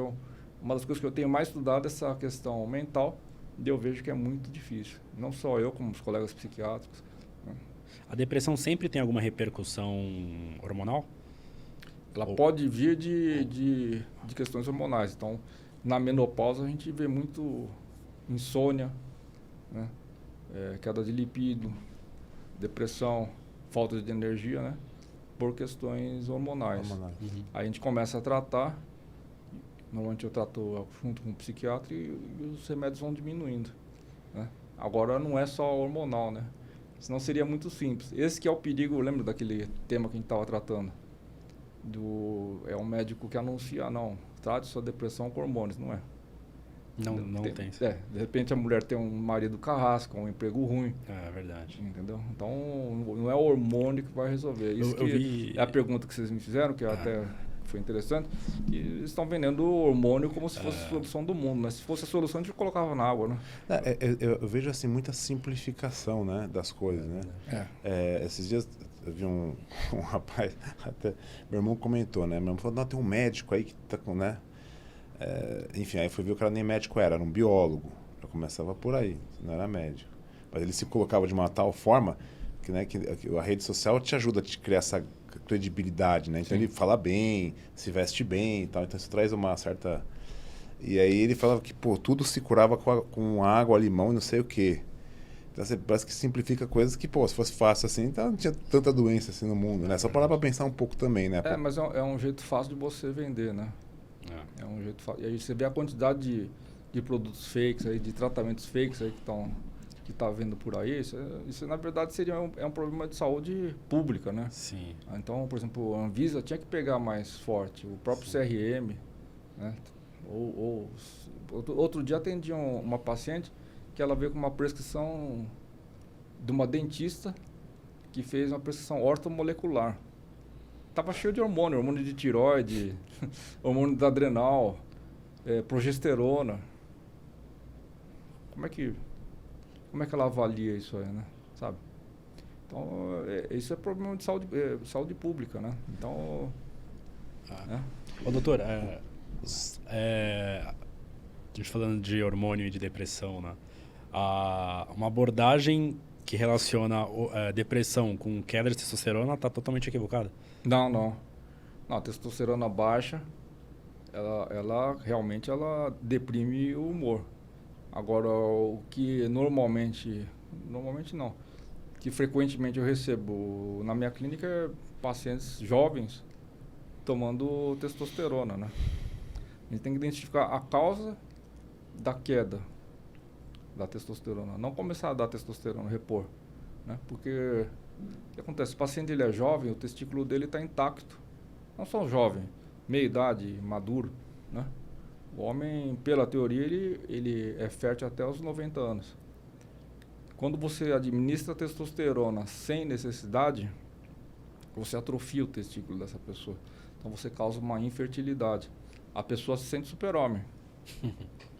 uma das coisas que eu tenho mais estudado é essa questão mental, e eu vejo que é muito difícil. Não só eu, como os colegas psiquiátricos. Né? A depressão sempre tem alguma repercussão hormonal? Ela pode vir de questões hormonais. Então, na menopausa, a gente vê muito insônia, né? Queda de libido, depressão, falta de energia, né? Por questões hormonais. Uhum. Aí a gente começa a tratar, normalmente eu trato junto com o psiquiatra e os remédios vão diminuindo, né? Agora não é só hormonal, né? Senão seria muito simples. Esse que é o perigo, lembra daquele tema que a gente estava tratando? É um médico que anuncia, não, trate sua depressão com hormônios, não é? Não tem. De repente a mulher tem um marido carrasco, um emprego ruim. É verdade. Entendeu? Então, não é o hormônio que vai resolver. Isso eu vi... é a pergunta que vocês me fizeram, que até foi interessante, que eles estão vendendo o hormônio como se fosse a solução do mundo, né? Se fosse a solução, a gente colocava na água, né? Eu vejo assim muita simplificação, né, das coisas, né? Esses dias eu vi um rapaz, até meu irmão comentou, né? Meu irmão falou, não, tem um médico aí que tá com, né? Enfim, aí foi ver o cara nem médico era um biólogo. Já começava por aí, não era médico. Mas ele se colocava de uma tal forma que, né, que a rede social te ajuda a te criar essa credibilidade, né? Então ele fala bem, se veste bem e tal. Então isso traz uma certa... E aí ele falava que, pô, tudo se curava com água, limão e não sei o quê. Então você parece que simplifica coisas que, pô, se fosse fácil assim, então não tinha tanta doença assim no mundo, né? Só parar pra pensar um pouco também, né? Mas é um jeito fácil de você vender, né? É um jeito fácil. E aí você vê a quantidade de produtos fakes aí, de tratamentos fakes aí que tá vendo por aí. Isso na verdade seria um problema de saúde pública, né? Sim. Então, por exemplo, a Anvisa tinha que pegar mais forte, o próprio CRM, né? Outro dia atendi uma paciente que ela veio com uma prescrição de uma dentista que fez uma prescrição ortomolecular. Tava cheio de hormônio de tireoide, hormônio da adrenal, progesterona. Como é que ela avalia isso aí, né? Sabe? Então, isso é problema de saúde pública, né? Então... Ô, doutor, a gente falando de hormônio e de depressão, né? Uma abordagem que relaciona depressão com queda de testosterona está totalmente equivocada? Não, a testosterona baixa, ela realmente deprime o humor. Agora, o que normalmente não, que frequentemente eu recebo na minha clínica é pacientes jovens tomando testosterona, né? A gente tem que identificar a causa da queda da testosterona, não começar a dar testosterona, repor, né? Porque o que acontece? O paciente ele é jovem, o testículo dele está intacto. Não só jovem, meia idade, maduro, né? O homem, pela teoria, ele é fértil até os 90 anos. Quando você administra testosterona sem necessidade, você atrofia o testículo dessa pessoa. Então você causa uma infertilidade. A pessoa se sente super-homem,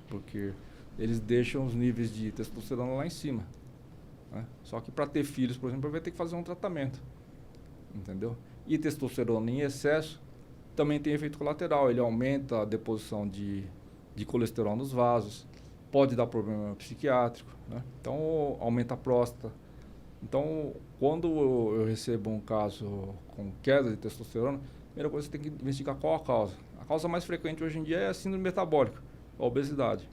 porque eles deixam os níveis de testosterona lá em cima, né? Só que para ter filhos, por exemplo, vai ter que fazer um tratamento, entendeu? E testosterona em excesso também tem efeito colateral. Ele aumenta a deposição de colesterol nos vasos, pode dar problema psiquiátrico, né? Então aumenta a próstata. Então, quando eu recebo um caso com queda de testosterona, a primeira coisa que você tem que investigar qual a causa. A causa mais frequente hoje em dia é a síndrome metabólica, a obesidade,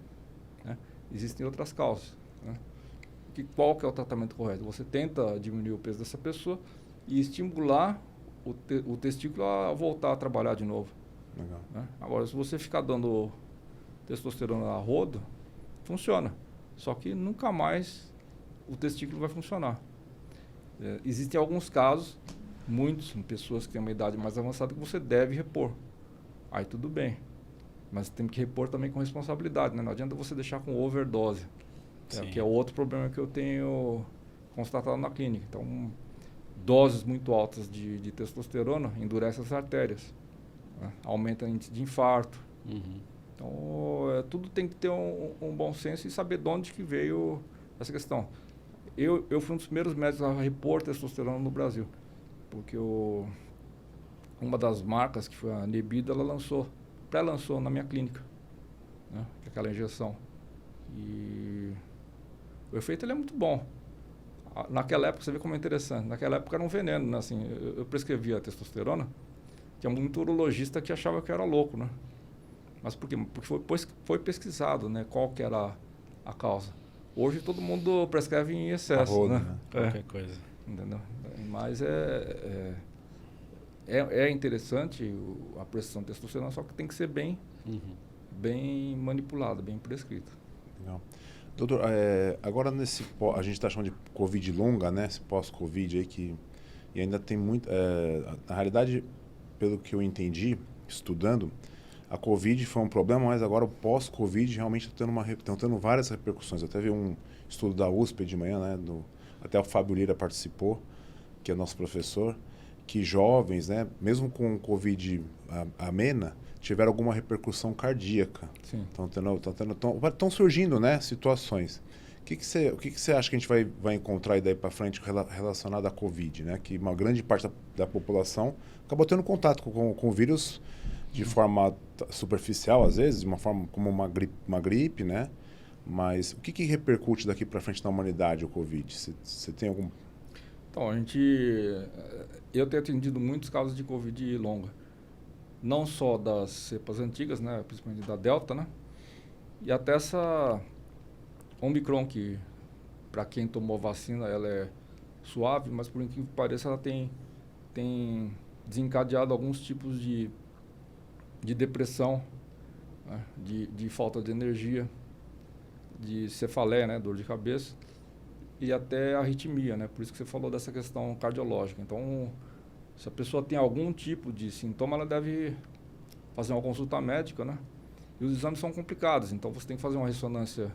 né? Existem outras causas, né? Qual que é o tratamento correto? Você tenta diminuir o peso dessa pessoa e estimular o testículo a voltar a trabalhar de novo. Legal. Né? Agora, se você ficar dando testosterona a rodo, funciona. Só que nunca mais o testículo vai funcionar. Existem alguns casos, muitos, em pessoas que têm uma idade mais avançada, que você deve repor. Aí tudo bem. Mas tem que repor também com responsabilidade, né? Não adianta você deixar com overdose. Que é outro problema que eu tenho constatado na clínica. Então, doses muito altas de testosterona endurecem as artérias, né? Aumenta o índice de infarto. Uhum. Então, tudo tem que ter um bom senso e saber de onde que veio essa questão. Eu fui um dos primeiros médicos a repor testosterona no Brasil, Porque uma das marcas, que foi a Nebida, ela pré-lançou na minha clínica, né? Aquela injeção. E o efeito ele é muito bom. Naquela época, você vê como é interessante, naquela época era um veneno, né? Assim, eu prescrevia a testosterona, tinha muito urologista que achava que eu era louco, né? Mas por quê? Porque foi pesquisado, né? Qual que era a causa. Hoje todo mundo prescreve em excesso, roda, né? Qualquer coisa. Entendeu? Mas é interessante a prescrição de testosterona, só que tem que ser bem manipulada, bem prescrita. Legal. Doutor, agora a gente está chamando de Covid longa, né? Esse pós-Covid aí e ainda tem muito... na realidade, pelo que eu entendi, estudando, a Covid foi um problema, mas agora o pós-Covid realmente está tendo várias repercussões. Eu até vi um estudo da USP de manhã, né? Até o Fábio Lira participou, que é nosso professor, que jovens, né, mesmo com Covid amena, tiveram alguma repercussão cardíaca. Sim. Estão surgindo, né, situações. O que você acha que a gente vai encontrar aí daí para frente relacionado à Covid, né? Que uma grande parte da população acabou tendo contato com o vírus de forma superficial, às vezes, de uma forma como uma gripe, né? Mas o que repercute daqui para frente na humanidade o Covid? Você tem algum... Então, eu tenho atendido muitos casos de Covid longa. Não só das cepas antigas, né? Principalmente da Delta, né? E até essa Omicron, que para quem tomou vacina ela é suave, mas por incrível que pareça ela tem desencadeado alguns tipos de depressão, né? de falta de energia, de cefaleia, né? Dor de cabeça, e até arritmia, né? Por isso que você falou dessa questão cardiológica. Então, se a pessoa tem algum tipo de sintoma, ela deve fazer uma consulta médica, né? E os exames são complicados, então você tem que fazer uma ressonância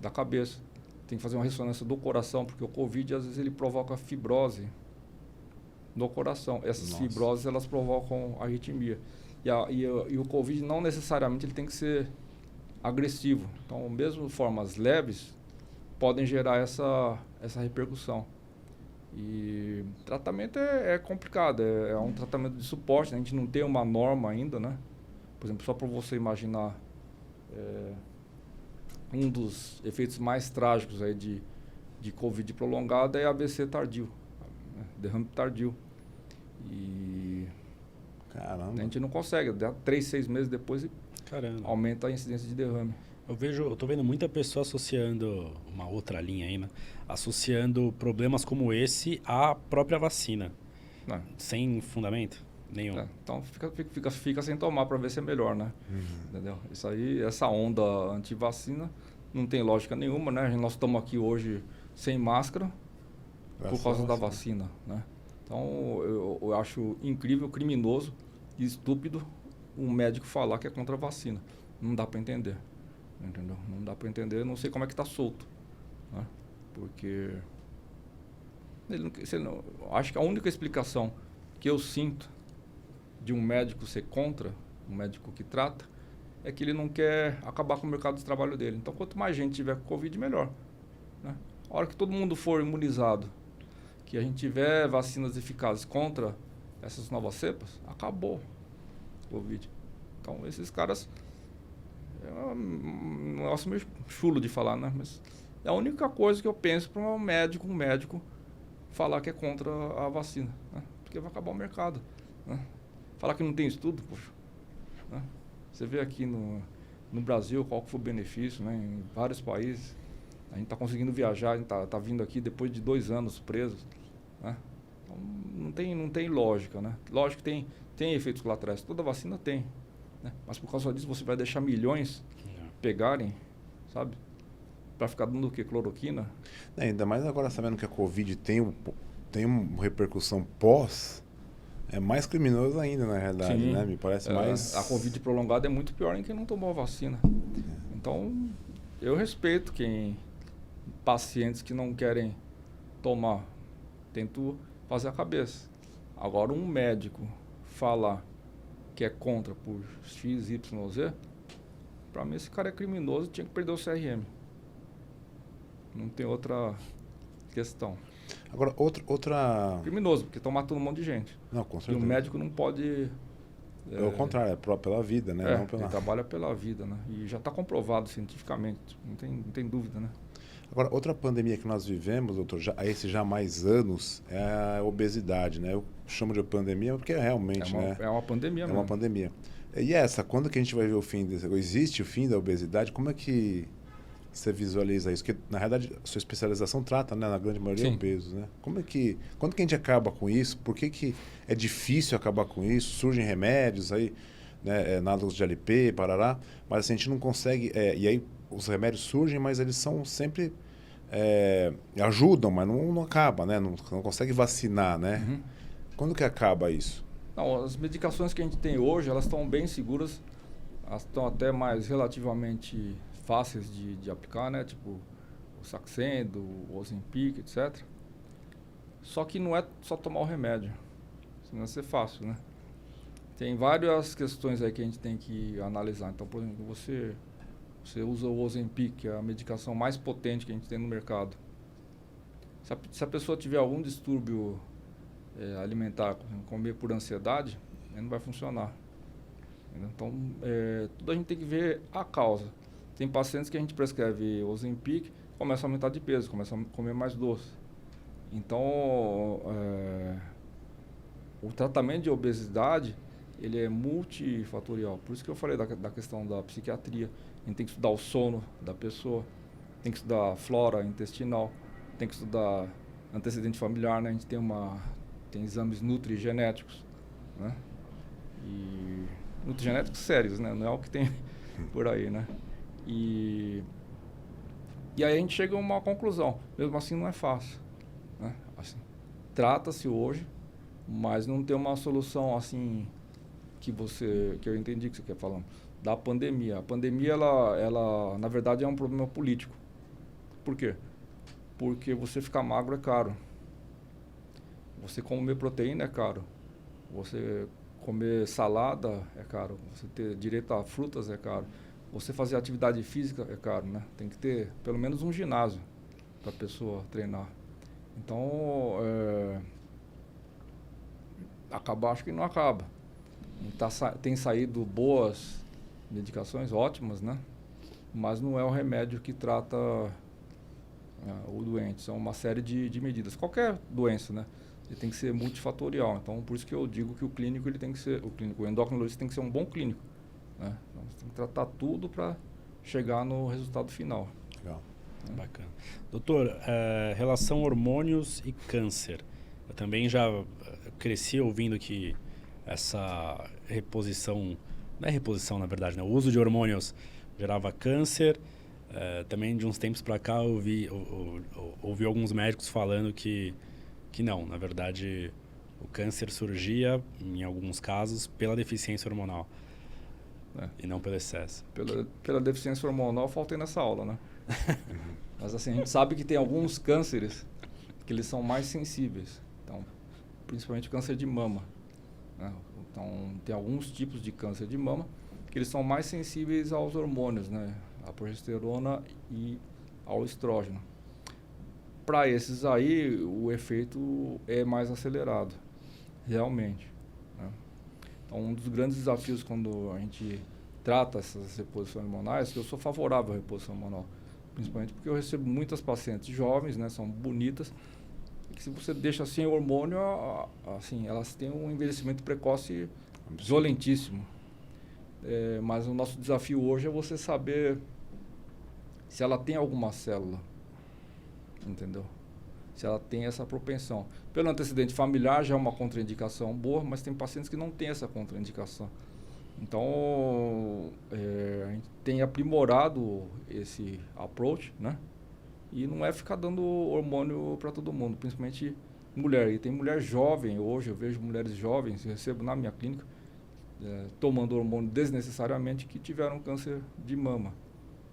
da cabeça, tem que fazer uma ressonância do coração, porque o Covid, às vezes, ele provoca fibrose no coração. Essas fibroses, elas provocam arritmia. E o Covid, não necessariamente, ele tem que ser agressivo. Então, mesmo formas leves, podem gerar essa repercussão. E tratamento é complicado, é um tratamento de suporte, né? A gente não tem uma norma ainda, né? Por exemplo, só para você imaginar, um dos efeitos mais trágicos aí de Covid prolongada é AVC tardio, né? Derrame tardio. E Caramba. a gente não consegue, 3, 6 meses depois aumenta a incidência de derrame. Eu tô vendo muita pessoa associando, uma outra linha aí, né? Associando problemas como esse à própria vacina. Sem fundamento nenhum. Então fica sem tomar para ver se é melhor, né? Entendeu? Isso aí, essa onda anti-vacina não tem lógica nenhuma, né? Nós estamos aqui hoje sem máscara por causa da vacina, né? Então eu acho incrível, criminoso e estúpido um médico falar que é contra a vacina. Não dá para entender. Entendeu? Não dá para entender, não sei como é que está solto, né? Porque acho que a única explicação que eu sinto de um médico ser contra, um médico que trata, é que ele não quer acabar com o mercado de trabalho dele. Então, quanto mais gente tiver com Covid, melhor, né? A hora que todo mundo for imunizado, que a gente tiver vacinas eficazes contra essas novas cepas, acabou o Covid. Então, esses caras... É um negócio meio chulo de falar, né? Mas é a única coisa que eu penso para um médico falar que é contra a vacina, né? Porque vai acabar o mercado, né? Falar que não tem estudo, poxa, né? Você vê aqui no Brasil qual que foi o benefício, né? Em vários países a gente está conseguindo viajar, a gente tá vindo aqui depois de 2 anos presos, né? Então, não tem lógica, né? Lógico que tem efeitos colaterais, toda vacina tem, né? Mas por causa disso você vai deixar milhões pegarem, sabe? Para ficar dando o quê? Cloroquina? Ainda mais agora sabendo que a Covid tem uma repercussão pós, é mais criminoso ainda, na realidade, Sim. né? Me parece mais... A Covid prolongada é muito pior em quem não tomou a vacina. Então, eu respeito pacientes que não querem tomar. Tento fazer a cabeça. Agora, um médico falar que é contra por X, Y, Z, para mim esse cara é criminoso, tinha que perder o CRM. Não tem outra questão. Agora, outra... Criminoso, porque estão matando um monte de gente. Não, com E o certeza. médico não pode... É o contrário, pela vida, né? Não pela... Ele trabalha pela vida, né? E já está comprovado cientificamente, não tem dúvida, né? Agora, outra pandemia que nós vivemos, doutor, já há mais anos, é a obesidade, né? Eu chamo de pandemia porque realmente, né? É uma pandemia mesmo. É uma pandemia. E essa, quando que a gente vai ver o fim desse... Existe o fim da obesidade? Como é que você visualiza isso? Porque, na realidade, a sua especialização trata, né, na grande maioria, Sim. obesos, né? Quando que a gente acaba com isso? Por que é difícil acabar com isso? Surgem remédios aí, né, análogo de LP, parará, mas assim, a gente não consegue... e aí os remédios surgem, mas eles são sempre... ajudam, mas não acaba, né? Não consegue vacinar, né? Uhum. Quando que acaba isso? Não, as medicações que a gente tem hoje, elas estão bem seguras, elas estão até mais relativamente fáceis de aplicar, né? Tipo o Saxenda, o Ozempic, etc. Só que não é só tomar o remédio, senão vai ser fácil, né? Tem várias questões aí que a gente tem que analisar. Então, por exemplo, você usa o Ozempic, que é a medicação mais potente que a gente tem no mercado. Se a pessoa tiver algum distúrbio alimentar, comer por ansiedade, não vai funcionar. Então, tudo a gente tem que ver a causa. Tem pacientes que a gente prescreve Ozempic, começa a aumentar de peso, começa a comer mais doce. Então, o tratamento de obesidade, ele é multifatorial. Por isso que eu falei da questão da psiquiatria. A gente tem que estudar o sono da pessoa, tem que estudar a flora intestinal, tem que estudar antecedente familiar, né? A gente tem exames nutrigenéticos, né? E nutrigenéticos sérios, né? Não é o que tem por aí, né? E aí a gente chega a uma conclusão. Mesmo assim não é fácil, né? Assim, trata-se hoje, mas não tem uma solução assim que eu entendi que você quer falar da pandemia. A pandemia ela na verdade é um problema político. Por quê? Porque você ficar magro é caro. Você comer proteína é caro. Você comer salada é caro. Você ter direito a frutas é caro. Você fazer atividade física é caro, né? Tem que ter pelo menos um ginásio para a pessoa treinar. Então, acabar acho que não acaba. Tem saído boas medicações, ótimas, né? Mas não é o remédio que trata o doente. São uma série de medidas. Qualquer doença, né? Ele tem que ser multifatorial. Então, por isso que eu digo que o clínico, o endocrinologista tem que ser um bom clínico, né? Então, você tem que tratar tudo para chegar no resultado final. Legal. Bacana. Doutor, relação hormônios e câncer. Eu também já cresci ouvindo que essa reposição, não é reposição na verdade, né? O uso de hormônios gerava câncer. Também de uns tempos para cá eu ouvi alguns médicos falando que não, na verdade o câncer surgia, em alguns casos, pela deficiência hormonal e não pelo excesso. Pela deficiência hormonal, eu faltei nessa aula, né? Mas assim, a gente sabe que tem alguns cânceres que eles são mais sensíveis. Então, principalmente o câncer de mama, né? Então, tem alguns tipos de câncer de mama que eles são mais sensíveis aos hormônios, né? A progesterona e ao estrógeno. Para esses aí, o efeito é mais acelerado, realmente, né? Então, um dos grandes desafios quando a gente trata essas reposições hormonais, que eu sou favorável à reposição hormonal, principalmente porque eu recebo muitas pacientes jovens, né, são bonitas, e que se você deixa sem hormônio, assim, elas têm um envelhecimento precoce violentíssimo. Mas o nosso desafio hoje é você saber se ela tem alguma célula, entendeu? Se ela tem essa propensão. Pelo antecedente familiar já é uma contraindicação boa, mas tem pacientes que não têm essa contraindicação. Então, a gente tem aprimorado esse approach, né? E não é ficar dando hormônio para todo mundo, principalmente mulher. E tem mulher jovem hoje, eu vejo mulheres jovens, eu recebo na minha clínica, tomando hormônio desnecessariamente, que tiveram câncer de mama,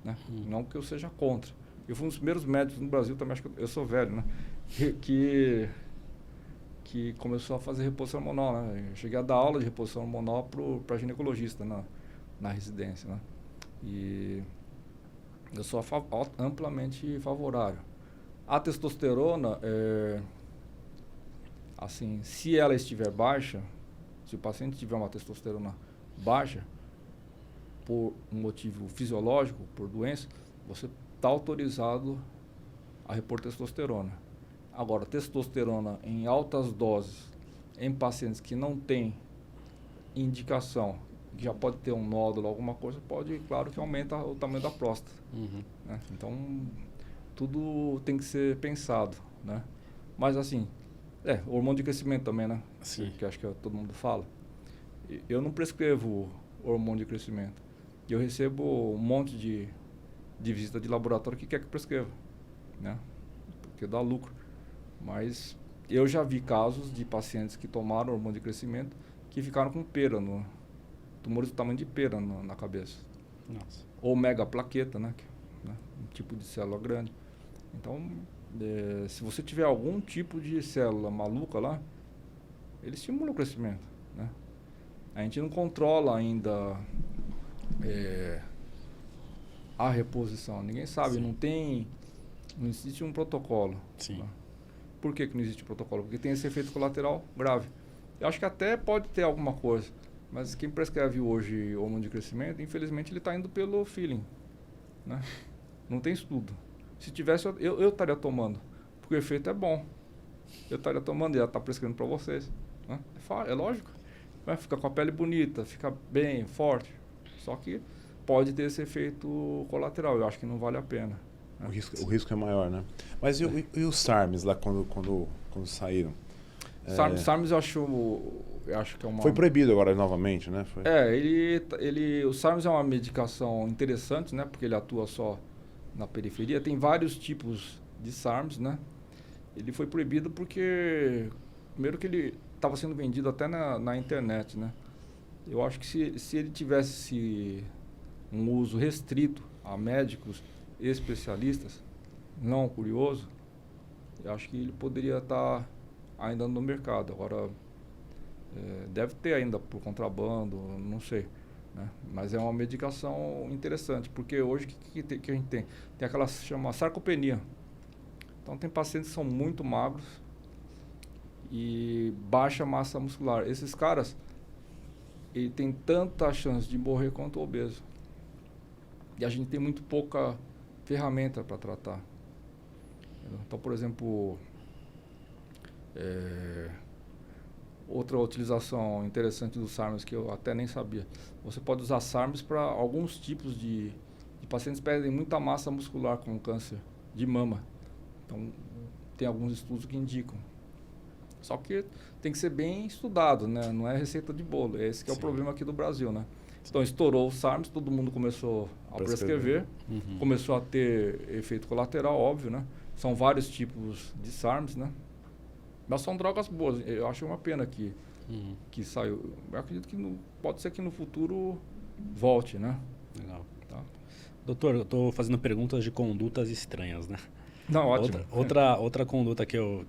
né? Não que eu seja contra. Eu fui um dos primeiros médicos no Brasil, também acho que eu sou velho, né? Que começou a fazer reposição hormonal, né? Eu cheguei a dar aula de reposição hormonal para ginecologista na residência, né? E eu sou amplamente favorável. A testosterona, Assim, se ela estiver baixa, se o paciente tiver uma testosterona baixa, por um motivo fisiológico, por doença, você está autorizado a repor testosterona. Agora, testosterona em altas doses, em pacientes que não têm indicação, que já pode ter um nódulo, alguma coisa, pode, claro que aumenta o tamanho da próstata. Né? Então, tudo tem que ser pensado, né? Mas assim, hormônio de crescimento também, né? Sim. Que acho que todo mundo fala. Eu não prescrevo hormônio de crescimento. Eu recebo um monte de visita de laboratório que quer que prescreva, né? Porque dá lucro. Mas eu já vi casos de pacientes que tomaram hormônio de crescimento que ficaram com pera, tumores do tamanho de pera na cabeça. Nossa. Ou megaplaqueta, né? Um tipo de célula grande. Então, se você tiver algum tipo de célula maluca lá, ele estimula o crescimento, né? A gente não controla ainda a reposição. Ninguém sabe, Sim. não existe um protocolo. Sim. Né? Por que não existe protocolo? Porque tem esse efeito colateral grave. Eu acho que até pode ter alguma coisa, mas quem prescreve hoje hormônio de crescimento, infelizmente ele está indo pelo feeling, né? Não tem estudo. Se tivesse, eu estaria tomando, porque o efeito é bom. Eu estaria tomando e ela está prescrevendo para vocês. Né? É lógico. Vai ficar com a pele bonita, fica bem, forte. Só que pode ter esse efeito colateral. Eu acho que não vale a pena. Né? O risco é maior, né? Mas e os SARMs lá quando saíram? SARMs eu acho que é uma... Foi proibido agora novamente, né? O SARMs é uma medicação interessante, né? Porque ele atua só na periferia. Tem vários tipos de SARMs, né? Ele foi proibido porque, primeiro que ele estava sendo vendido até na internet, né? Eu acho que se ele tivesse um uso restrito a médicos especialistas, não curioso, eu acho que ele poderia estar ainda no mercado. Agora, deve ter ainda por contrabando, não sei. Né? Mas é uma medicação interessante, porque hoje que a gente tem? Tem aquela que se chama sarcopenia. Então, tem pacientes que são muito magros e baixa massa muscular. Esses caras, ele tem tanta chance de morrer quanto o obeso. E a gente tem muito pouca ferramenta para tratar. Então, por exemplo, outra utilização interessante dos SARMs que eu até nem sabia. Você pode usar SARMs para alguns tipos de pacientes que perdem muita massa muscular com câncer de mama. Então, tem alguns estudos que indicam. Só que tem que ser bem estudado, né? Não é receita de bolo. Esse que é o problema aqui do Brasil, né? Então, estourou o SARMs, todo mundo começou a prescrever, começou a ter efeito colateral, óbvio, né? São vários tipos de SARMs, né? Mas são drogas boas. Eu acho uma pena que saiu. Eu acredito que pode ser que no futuro volte, né? Legal. Tá. Doutor, eu estou fazendo perguntas de condutas estranhas, né? Não, ótimo. Outra conduta que eu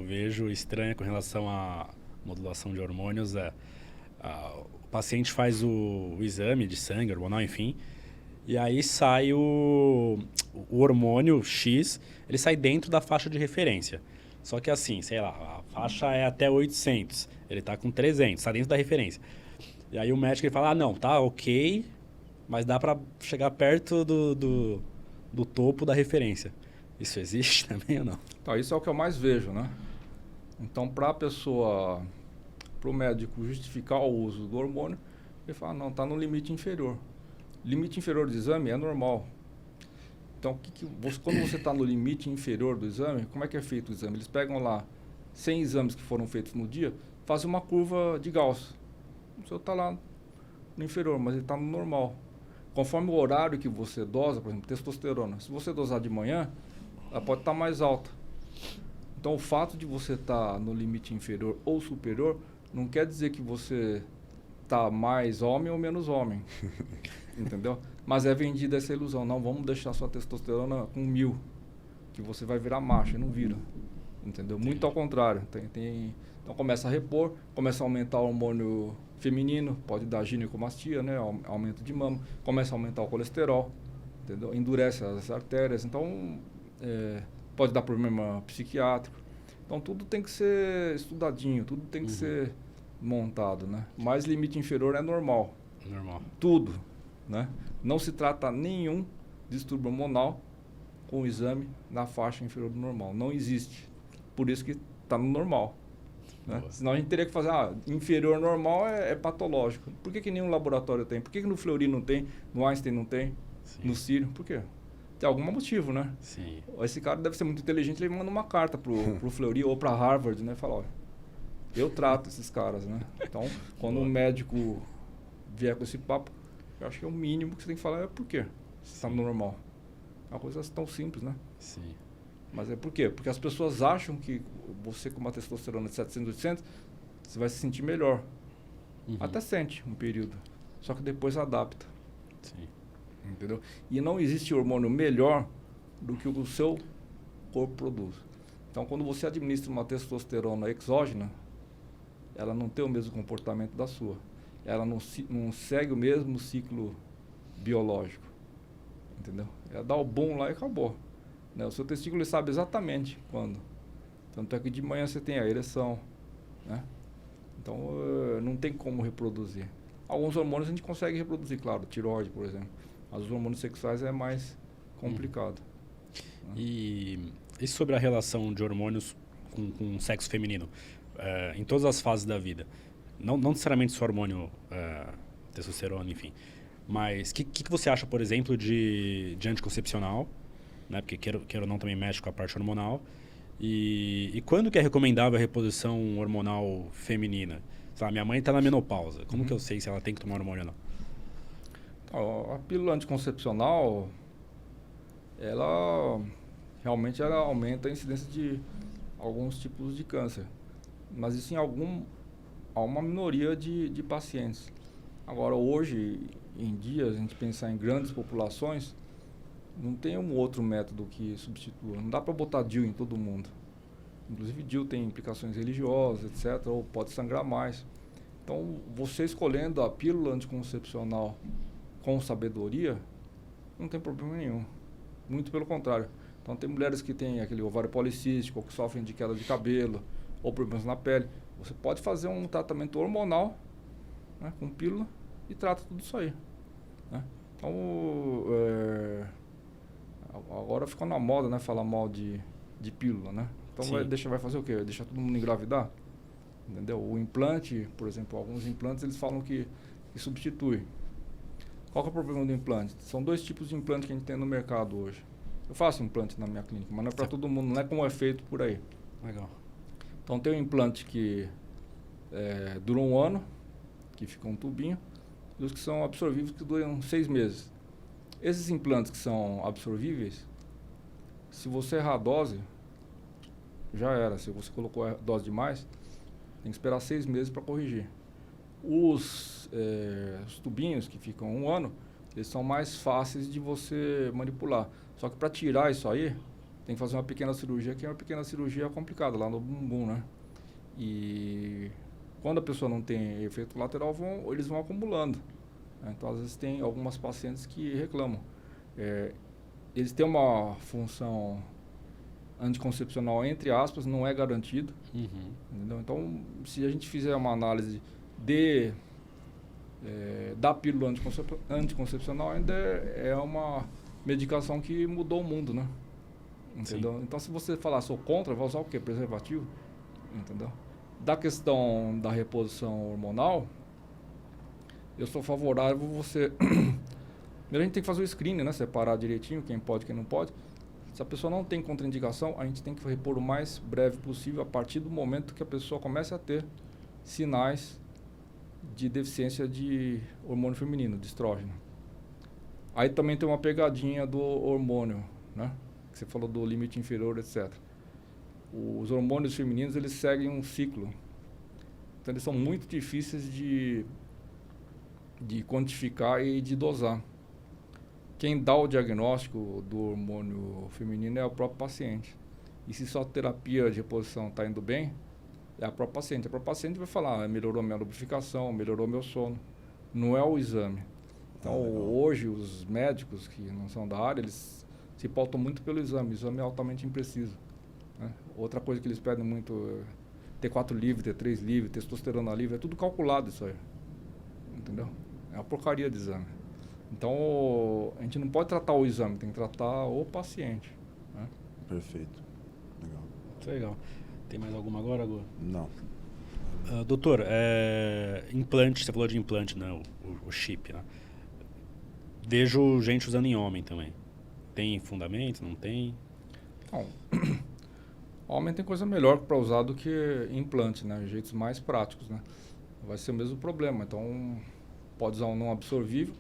vejo estranha com relação à modulação de hormônios o paciente faz o exame de sangue, hormonal, enfim, e aí sai o hormônio X, ele sai dentro da faixa de referência. Só que assim, sei lá, a faixa é até 800, ele está com 300, está dentro da referência. E aí o médico ele fala, não, tá ok, mas dá para chegar perto do topo da referência. Isso existe também ou não? Tá, isso é o que eu mais vejo, né? Então, para o médico justificar o uso do hormônio, ele fala, não, está no limite inferior. Limite inferior do exame é normal. Então, quando você está no limite inferior do exame, como é que é feito o exame? Eles pegam lá 100 exames que foram feitos no dia, fazem uma curva de Gauss. O senhor está lá no inferior, mas ele está no normal. Conforme o horário que você dosa, por exemplo, testosterona, se você dosar de manhã, ela pode estar mais alta. Então, o fato de você estar no limite inferior ou superior não quer dizer que você está mais homem ou menos homem. Entendeu? Mas é vendida essa ilusão. Não, vamos deixar sua testosterona com 1000, que você vai virar macho, e não vira. Entendeu? Muito ao contrário. Então, começa a repor, começa a aumentar o hormônio feminino, pode dar ginecomastia, né? Aumento de mama, começa a aumentar o colesterol, entendeu? Endurece as artérias. Então, pode dar problema psiquiátrico. Então tudo tem que ser estudadinho, tudo tem que ser montado, né? Mais limite inferior é normal. Normal. Tudo, né? Não se trata nenhum distúrbio hormonal com o exame na faixa inferior do normal. Não existe. Por isso que está no normal. Né? Senão a gente teria que fazer, inferior normal é patológico. Por que nenhum laboratório tem? Por que no Fleury não tem, no Einstein não tem, no Círio? Por quê? Tem algum motivo, né? Sim. Esse cara deve ser muito inteligente, ele manda uma carta pro Fleury ou para Harvard, né? Fala, olha, eu trato esses caras, né? Então, quando um médico vier com esse papo, eu acho que é o mínimo que você tem que falar é por quê? Se está normal. É uma coisa tão simples, né? Sim. Mas é por quê? Porque as pessoas acham que você com uma testosterona de 700, 800, você vai se sentir melhor. Até sente um período. Só que depois adapta. Sim. Entendeu? E não existe hormônio melhor do que o que o seu corpo produz. Então, quando você administra uma testosterona exógena, ela não tem o mesmo comportamento da sua. Ela não segue o mesmo ciclo biológico. Entendeu? Ela dá o boom lá e acabou. Né? O seu testículo ele sabe exatamente quando. Tanto é que de manhã você tem a ereção. Né? Então, não tem como reproduzir. Alguns hormônios a gente consegue reproduzir, claro, tireoide, por exemplo. Mas os hormônios sexuais é mais complicado. Né? E sobre a relação de hormônios com o sexo feminino? Em todas as fases da vida. Não necessariamente só hormônio, testosterona, enfim. Mas o que você acha, por exemplo, de anticoncepcional? Né? Porque queira ou não também mexe com a parte hormonal. E quando que é recomendável a reposição hormonal feminina? Sabe, minha mãe está na menopausa. Como que eu sei se ela tem que tomar hormônio ou não? A pílula anticoncepcional, ela realmente ela aumenta a incidência de alguns tipos de câncer. Mas isso há uma minoria de pacientes. Agora, hoje em dia, a gente pensar em grandes populações, não tem um outro método que substitua. Não dá para botar DIU em todo mundo. Inclusive, DIU tem implicações religiosas, etc., ou pode sangrar mais. Então, você escolhendo a pílula anticoncepcional com sabedoria, não tem problema nenhum. Muito pelo contrário. Então, tem mulheres que têm aquele ovário policístico, ou que sofrem de queda de cabelo, ou problemas na pele. Você pode fazer um tratamento hormonal, né, com pílula e trata tudo isso aí. Né? Então, agora ficou na moda, né, falar mal de pílula, né? Então vai fazer o quê? Vai deixar todo mundo engravidar? Entendeu? O implante, por exemplo, alguns implantes eles falam que substitui. Qual que é o problema do implante? São dois tipos de implante que a gente tem no mercado hoje. Eu faço implante na minha clínica, mas não é para todo mundo, não é como é feito por aí. Legal. Então tem um implante que dura 1 ano, que fica um tubinho, e os que são absorvíveis que duram 6 meses. Esses implantes que são absorvíveis, se você errar a dose, já era. Se você colocou a dose demais, tem que esperar 6 meses para corrigir. Os tubinhos que ficam 1 ano, eles são mais fáceis de você manipular. Só que para tirar isso aí, tem que fazer uma pequena cirurgia, que é uma pequena cirurgia complicada, lá no bumbum, né? E quando a pessoa não tem efeito colateral, eles vão acumulando. Né? Então, às vezes, tem algumas pacientes que reclamam. Eles têm uma função anticoncepcional, entre aspas, não é garantido. Entendeu? Então, se a gente fizer uma análise da pílula anticoncepcional, ainda é uma medicação que mudou o mundo, né? Entendeu? Sim. Então, se você falar sou contra, vai usar o quê? Preservativo? Entendeu? Da questão da reposição hormonal, eu sou favorável você... Primeiro a gente tem que fazer o screening, né? Separar direitinho quem pode e quem não pode. Se a pessoa não tem contraindicação, a gente tem que repor o mais breve possível a partir do momento que a pessoa comece a ter sinais de deficiência de hormônio feminino, de estrógeno. Aí também tem uma pegadinha do hormônio, né? Que você falou do limite inferior, etc. Os hormônios femininos, eles seguem um ciclo. Então, eles são muito difíceis de quantificar e de dosar. Quem dá o diagnóstico do hormônio feminino é o próprio paciente. E se sua terapia de reposição está indo bem, é a própria paciente. A própria paciente vai falar, melhorou minha lubrificação, melhorou meu sono. Não é o exame. Então, hoje, os médicos que não são da área, eles se pautam muito pelo exame. O exame é altamente impreciso. né? Outra coisa que eles pedem muito é T4 livre, T3 livre, testosterona livre, é tudo calculado isso aí. Entendeu? É uma porcaria de exame. Então, a gente não pode tratar o exame, tem que tratar o paciente. Né? Perfeito. Legal. Muito legal. Tem mais alguma agora, Gu? Não. Doutor, implante, você falou de implante, né? O chip, né? Vejo gente usando em homem também. Tem fundamento, não tem? Bom, homem tem coisa melhor para usar do que implante, né? Jeitos mais práticos, né? Vai ser o mesmo problema. Então, pode usar um não absorvível,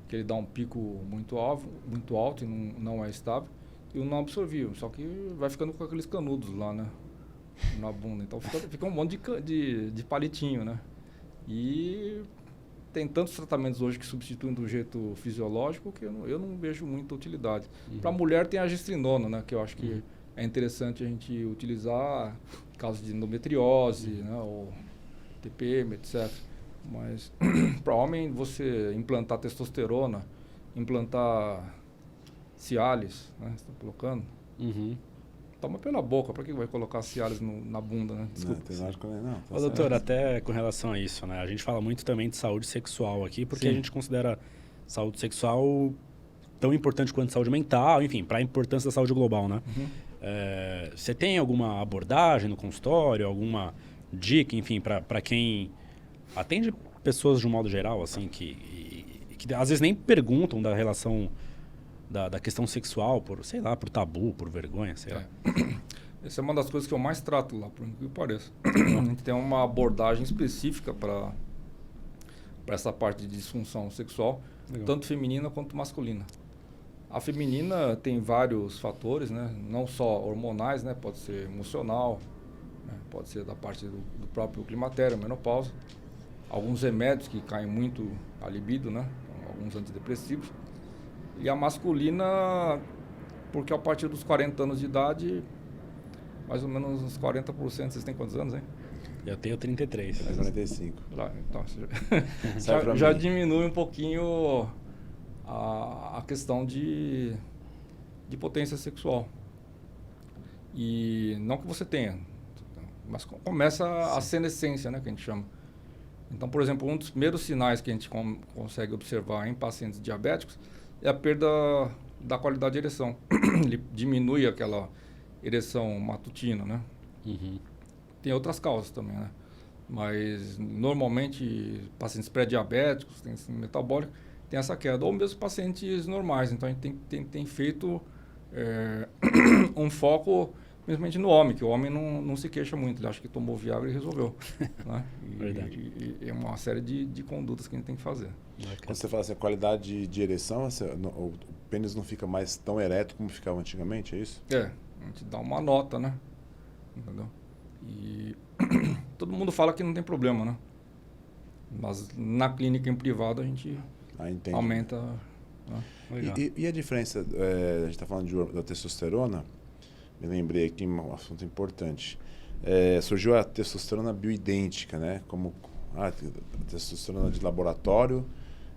que ele dá um pico muito alto e não é estável, e um não absorvível, só que vai ficando com aqueles canudos lá, né? Na bunda. Então, fica um monte de palitinho, né? E tem tantos tratamentos hoje que substituem do jeito fisiológico que eu não vejo muita utilidade. Para a mulher tem a gestrinona, né? Que eu acho que é interessante a gente utilizar em caso de endometriose, né? Ou TPM, etc. Mas para homem, você implantar testosterona, implantar Cialis, né? Você está colocando? Toma pela boca, para que vai colocar Cialis na bunda, né? Desculpa. Ô, doutor, até com relação a isso, né? A gente fala muito também de saúde sexual aqui, porque Sim. a gente considera saúde sexual tão importante quanto saúde mental, enfim, para a importância da saúde global, né? Você tem alguma abordagem no consultório, alguma dica, enfim, para quem atende pessoas de um modo geral, assim, que às vezes nem perguntam da relação da questão sexual, por, sei lá, por tabu, por vergonha, sei lá. Essa é uma das coisas que eu mais trato lá, por incrível que pareça. A gente tem uma abordagem específica para essa parte de disfunção sexual, Legal. tanto feminina quanto masculina. A feminina tem vários fatores, né? Não só hormonais, né? Pode ser emocional, né? Pode ser da parte do próprio climatério, menopausa. Alguns remédios que caem muito a libido, né? Alguns antidepressivos. E a masculina, porque a partir dos 40 anos de idade, mais ou menos uns 40%, vocês têm quantos anos, hein? Eu tenho 33. 45. Então, Sai pra já mim. diminui um pouquinho a questão de potência sexual. E não que você tenha, mas começa a senescência, né, que a gente chama. Então, por exemplo, um dos primeiros sinais que a gente consegue observar em pacientes diabéticos é a perda da qualidade de ereção. Ele diminui aquela ereção matutina, né? Tem outras causas também, né? Mas, normalmente, pacientes pré-diabéticos, tem metabólico, tem essa queda. Ou mesmo pacientes normais. Então, a gente tem feito um foco, principalmente no homem, que o homem não se queixa muito. Ele acha que tomou Viagra e resolveu. Né? Verdade. E é uma série de condutas que a gente tem que fazer. Quando você fala assim, a qualidade de ereção, o pênis não fica mais tão ereto como ficava antigamente, é isso? A gente dá uma nota, né? Entendeu? E todo mundo fala que não tem problema, né? Mas na clínica em privado a gente Entendi. aumenta. Né? Legal. E a diferença, a gente está falando da testosterona, me lembrei aqui um assunto importante. Surgiu a testosterona bioidêntica, né? Como a testosterona de laboratório,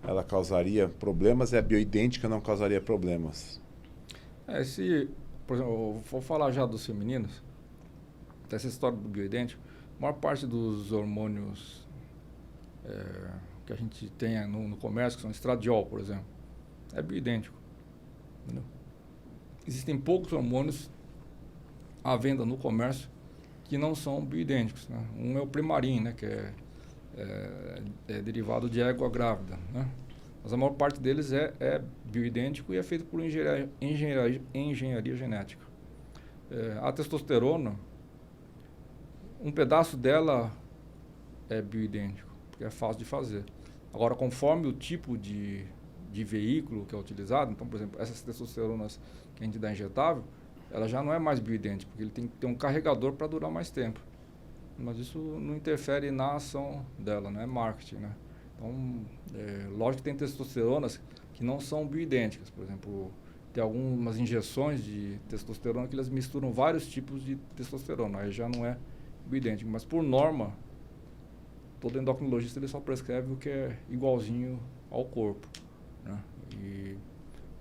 ela causaria problemas, e a bioidêntica não causaria problemas. Por exemplo, eu vou falar já dos femininos, essa história do bioidêntico, a maior parte dos hormônios que a gente tem no comércio, que são estradiol, por exemplo, é bioidêntico. Entendeu? Existem poucos hormônios à venda no comércio que não são bioidênticos. Né? Um é o Primarin, né, que é derivado de égua grávida. Né? Mas a maior parte deles é bioidêntico e é feito por engenharia genética. A testosterona, um pedaço dela é bioidêntico, porque é fácil de fazer. Agora, conforme o tipo de veículo que é utilizado, então, por exemplo, essas testosteronas que a gente dá injetável, ela já não é mais bioidêntica, porque ele tem que ter um carregador para durar mais tempo. Mas isso não interfere na ação dela, né? É marketing, né? Então, lógico que tem testosteronas que não são bioidênticas. Por exemplo, tem algumas injeções de testosterona que elas misturam vários tipos de testosterona. Aí já não é bioidêntico. Mas, por norma, todo endocrinologista ele só prescreve o que é igualzinho ao corpo. Né? E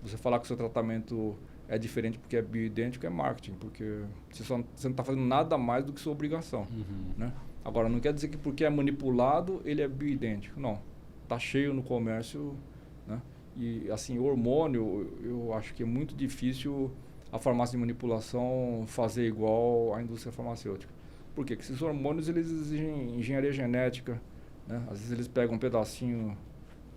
você falar que o seu tratamento é diferente porque é bioidêntico, é marketing, porque você não está fazendo nada mais do que sua obrigação. Né? Agora, não quer dizer que porque é manipulado, ele é bioidêntico. Não. Está cheio no comércio. Né? E, assim, o hormônio, eu acho que é muito difícil a farmácia de manipulação fazer igual à indústria farmacêutica. Por quê? Porque esses hormônios, eles exigem engenharia genética. Né? Às vezes, eles pegam um pedacinho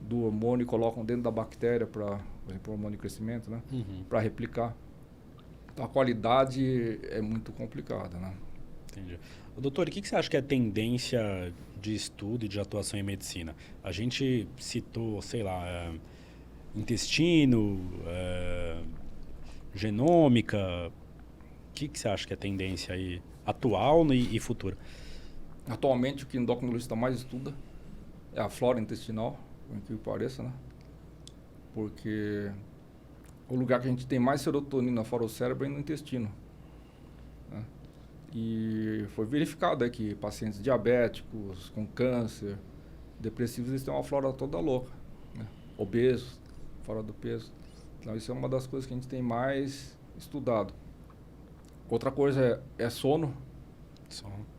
do hormônio e colocam dentro da bactéria para, por exemplo, o hormônio de crescimento, né? Para replicar. Então, a qualidade é muito complicada, né? Entendi. Doutor, o que você acha que é tendência de estudo e de atuação em medicina? A gente citou, sei lá, intestino, genômica. O que você acha que é tendência aí atual e futura? Atualmente, o que o endocrinologista mais estuda é a flora intestinal, por que pareça, né? Porque o lugar que a gente tem mais serotonina fora o cérebro é no intestino. Né? E foi verificado que pacientes diabéticos, com câncer, depressivos, eles têm uma flora toda louca. Né? Obesos, fora do peso. Então, isso é uma das coisas que a gente tem mais estudado. Outra coisa é sono.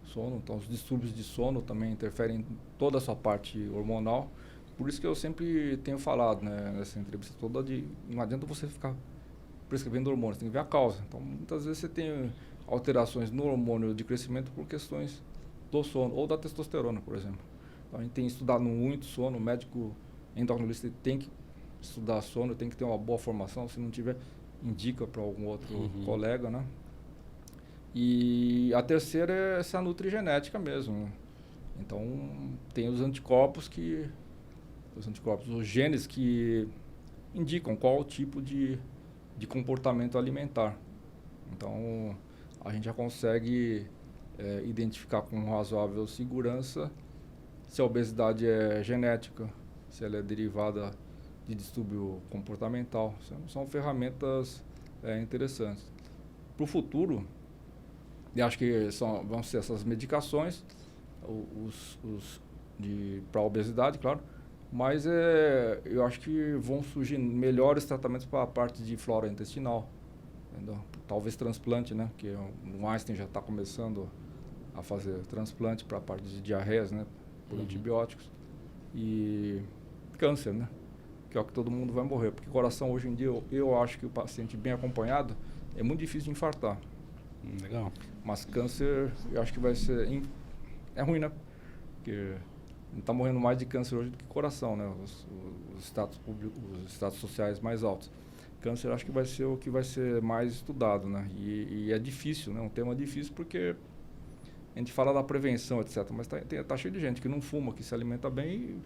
Sono. Então, os distúrbios de sono também interferem em toda a sua parte hormonal. Por isso que eu sempre tenho falado, né, nessa entrevista toda, não adianta você ficar prescrevendo hormônios, tem que ver a causa. Então, muitas vezes você tem alterações no hormônio de crescimento por questões do sono, ou da testosterona, por exemplo. Então, a gente tem estudado muito sono, o médico endocrinologista tem que estudar sono, tem que ter uma boa formação, se não tiver, indica para algum outro colega, né? E a terceira é essa nutrigenética mesmo. Então, tem os anticorpos, os genes que indicam qual tipo de comportamento alimentar. Então, a gente já consegue identificar com razoável segurança se a obesidade é genética, se ela é derivada de distúrbio comportamental. São ferramentas interessantes. Para o futuro, eu acho que vão ser essas medicações, para a obesidade, claro, mas eu acho que vão surgir melhores tratamentos para a parte de flora intestinal. Entendeu? Talvez transplante, né? Porque o Einstein já está começando a fazer transplante para a parte de diarreias, né? Por antibióticos. E câncer, né? Que é o que todo mundo vai morrer. Porque coração, hoje em dia, eu acho que o paciente bem acompanhado é muito difícil de infartar. Legal. Mas câncer, eu acho que vai ser... É ruim, né? Porque a gente está morrendo mais de câncer hoje do que coração, né? Os status públicos, os status sociais mais altos. Câncer, acho que vai ser o que vai ser mais estudado, né? E é difícil, né? Um tema difícil porque a gente fala da prevenção, etc. Mas tá cheio de gente que não fuma, que se alimenta bem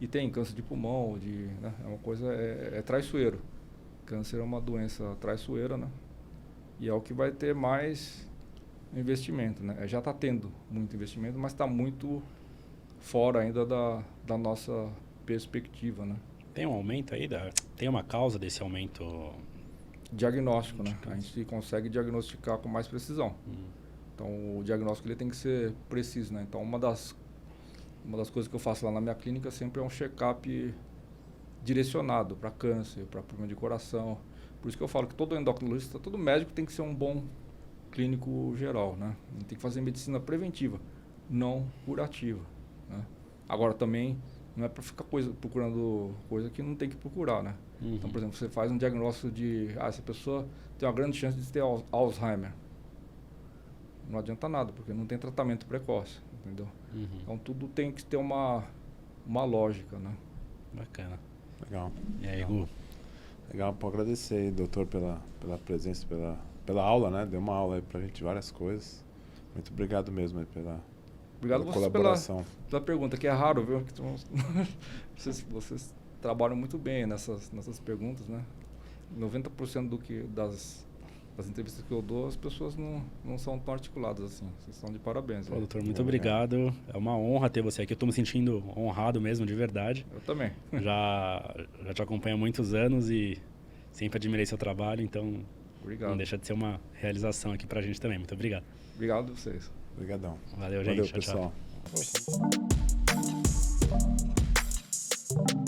e tem câncer de pulmão, né? É uma coisa... É traiçoeiro. Câncer é uma doença traiçoeira, né? E é o que vai ter mais investimento, né? Já está tendo muito investimento, mas está muito fora ainda da nossa perspectiva, né? Tem um aumento aí? Tem uma causa desse aumento? Diagnóstico, né? A gente consegue diagnosticar com mais precisão. Então, o diagnóstico ele tem que ser preciso, né? Então, uma das coisas que eu faço lá na minha clínica sempre é um check-up direcionado para câncer, para problema de coração. Por isso que eu falo que todo endocrinologista, todo médico tem que ser um bom clínico geral, né? A gente tem que fazer medicina preventiva, não curativa, né? Agora também não é para ficar procurando coisa que não tem que procurar, né? Então, por exemplo, você faz um diagnóstico de essa pessoa tem uma grande chance de ter Alzheimer. Não adianta nada, porque não tem tratamento precoce, entendeu? Então tudo tem que ter uma lógica, né? Bacana. Legal. E aí, Gu? Legal, pode agradecer aí, doutor, pela presença, pela aula, né? Deu uma aula aí pra gente, várias coisas. Muito obrigado mesmo aí pela colaboração. Pela pergunta, que é raro, viu? Vocês trabalham muito bem nessas perguntas, né? 90% das entrevistas que eu dou, as pessoas não são tão articuladas assim. Vocês estão de parabéns. Pô, doutor, muito obrigado. É uma honra ter você aqui. Eu estou me sentindo honrado mesmo, de verdade. Eu também. Já te acompanho há muitos anos e sempre admirei seu trabalho, então obrigado. Não deixa de ser uma realização aqui pra gente também. Muito obrigado. Obrigado a vocês. Obrigadão. Valeu, gente. Valeu, pessoal. Tchau.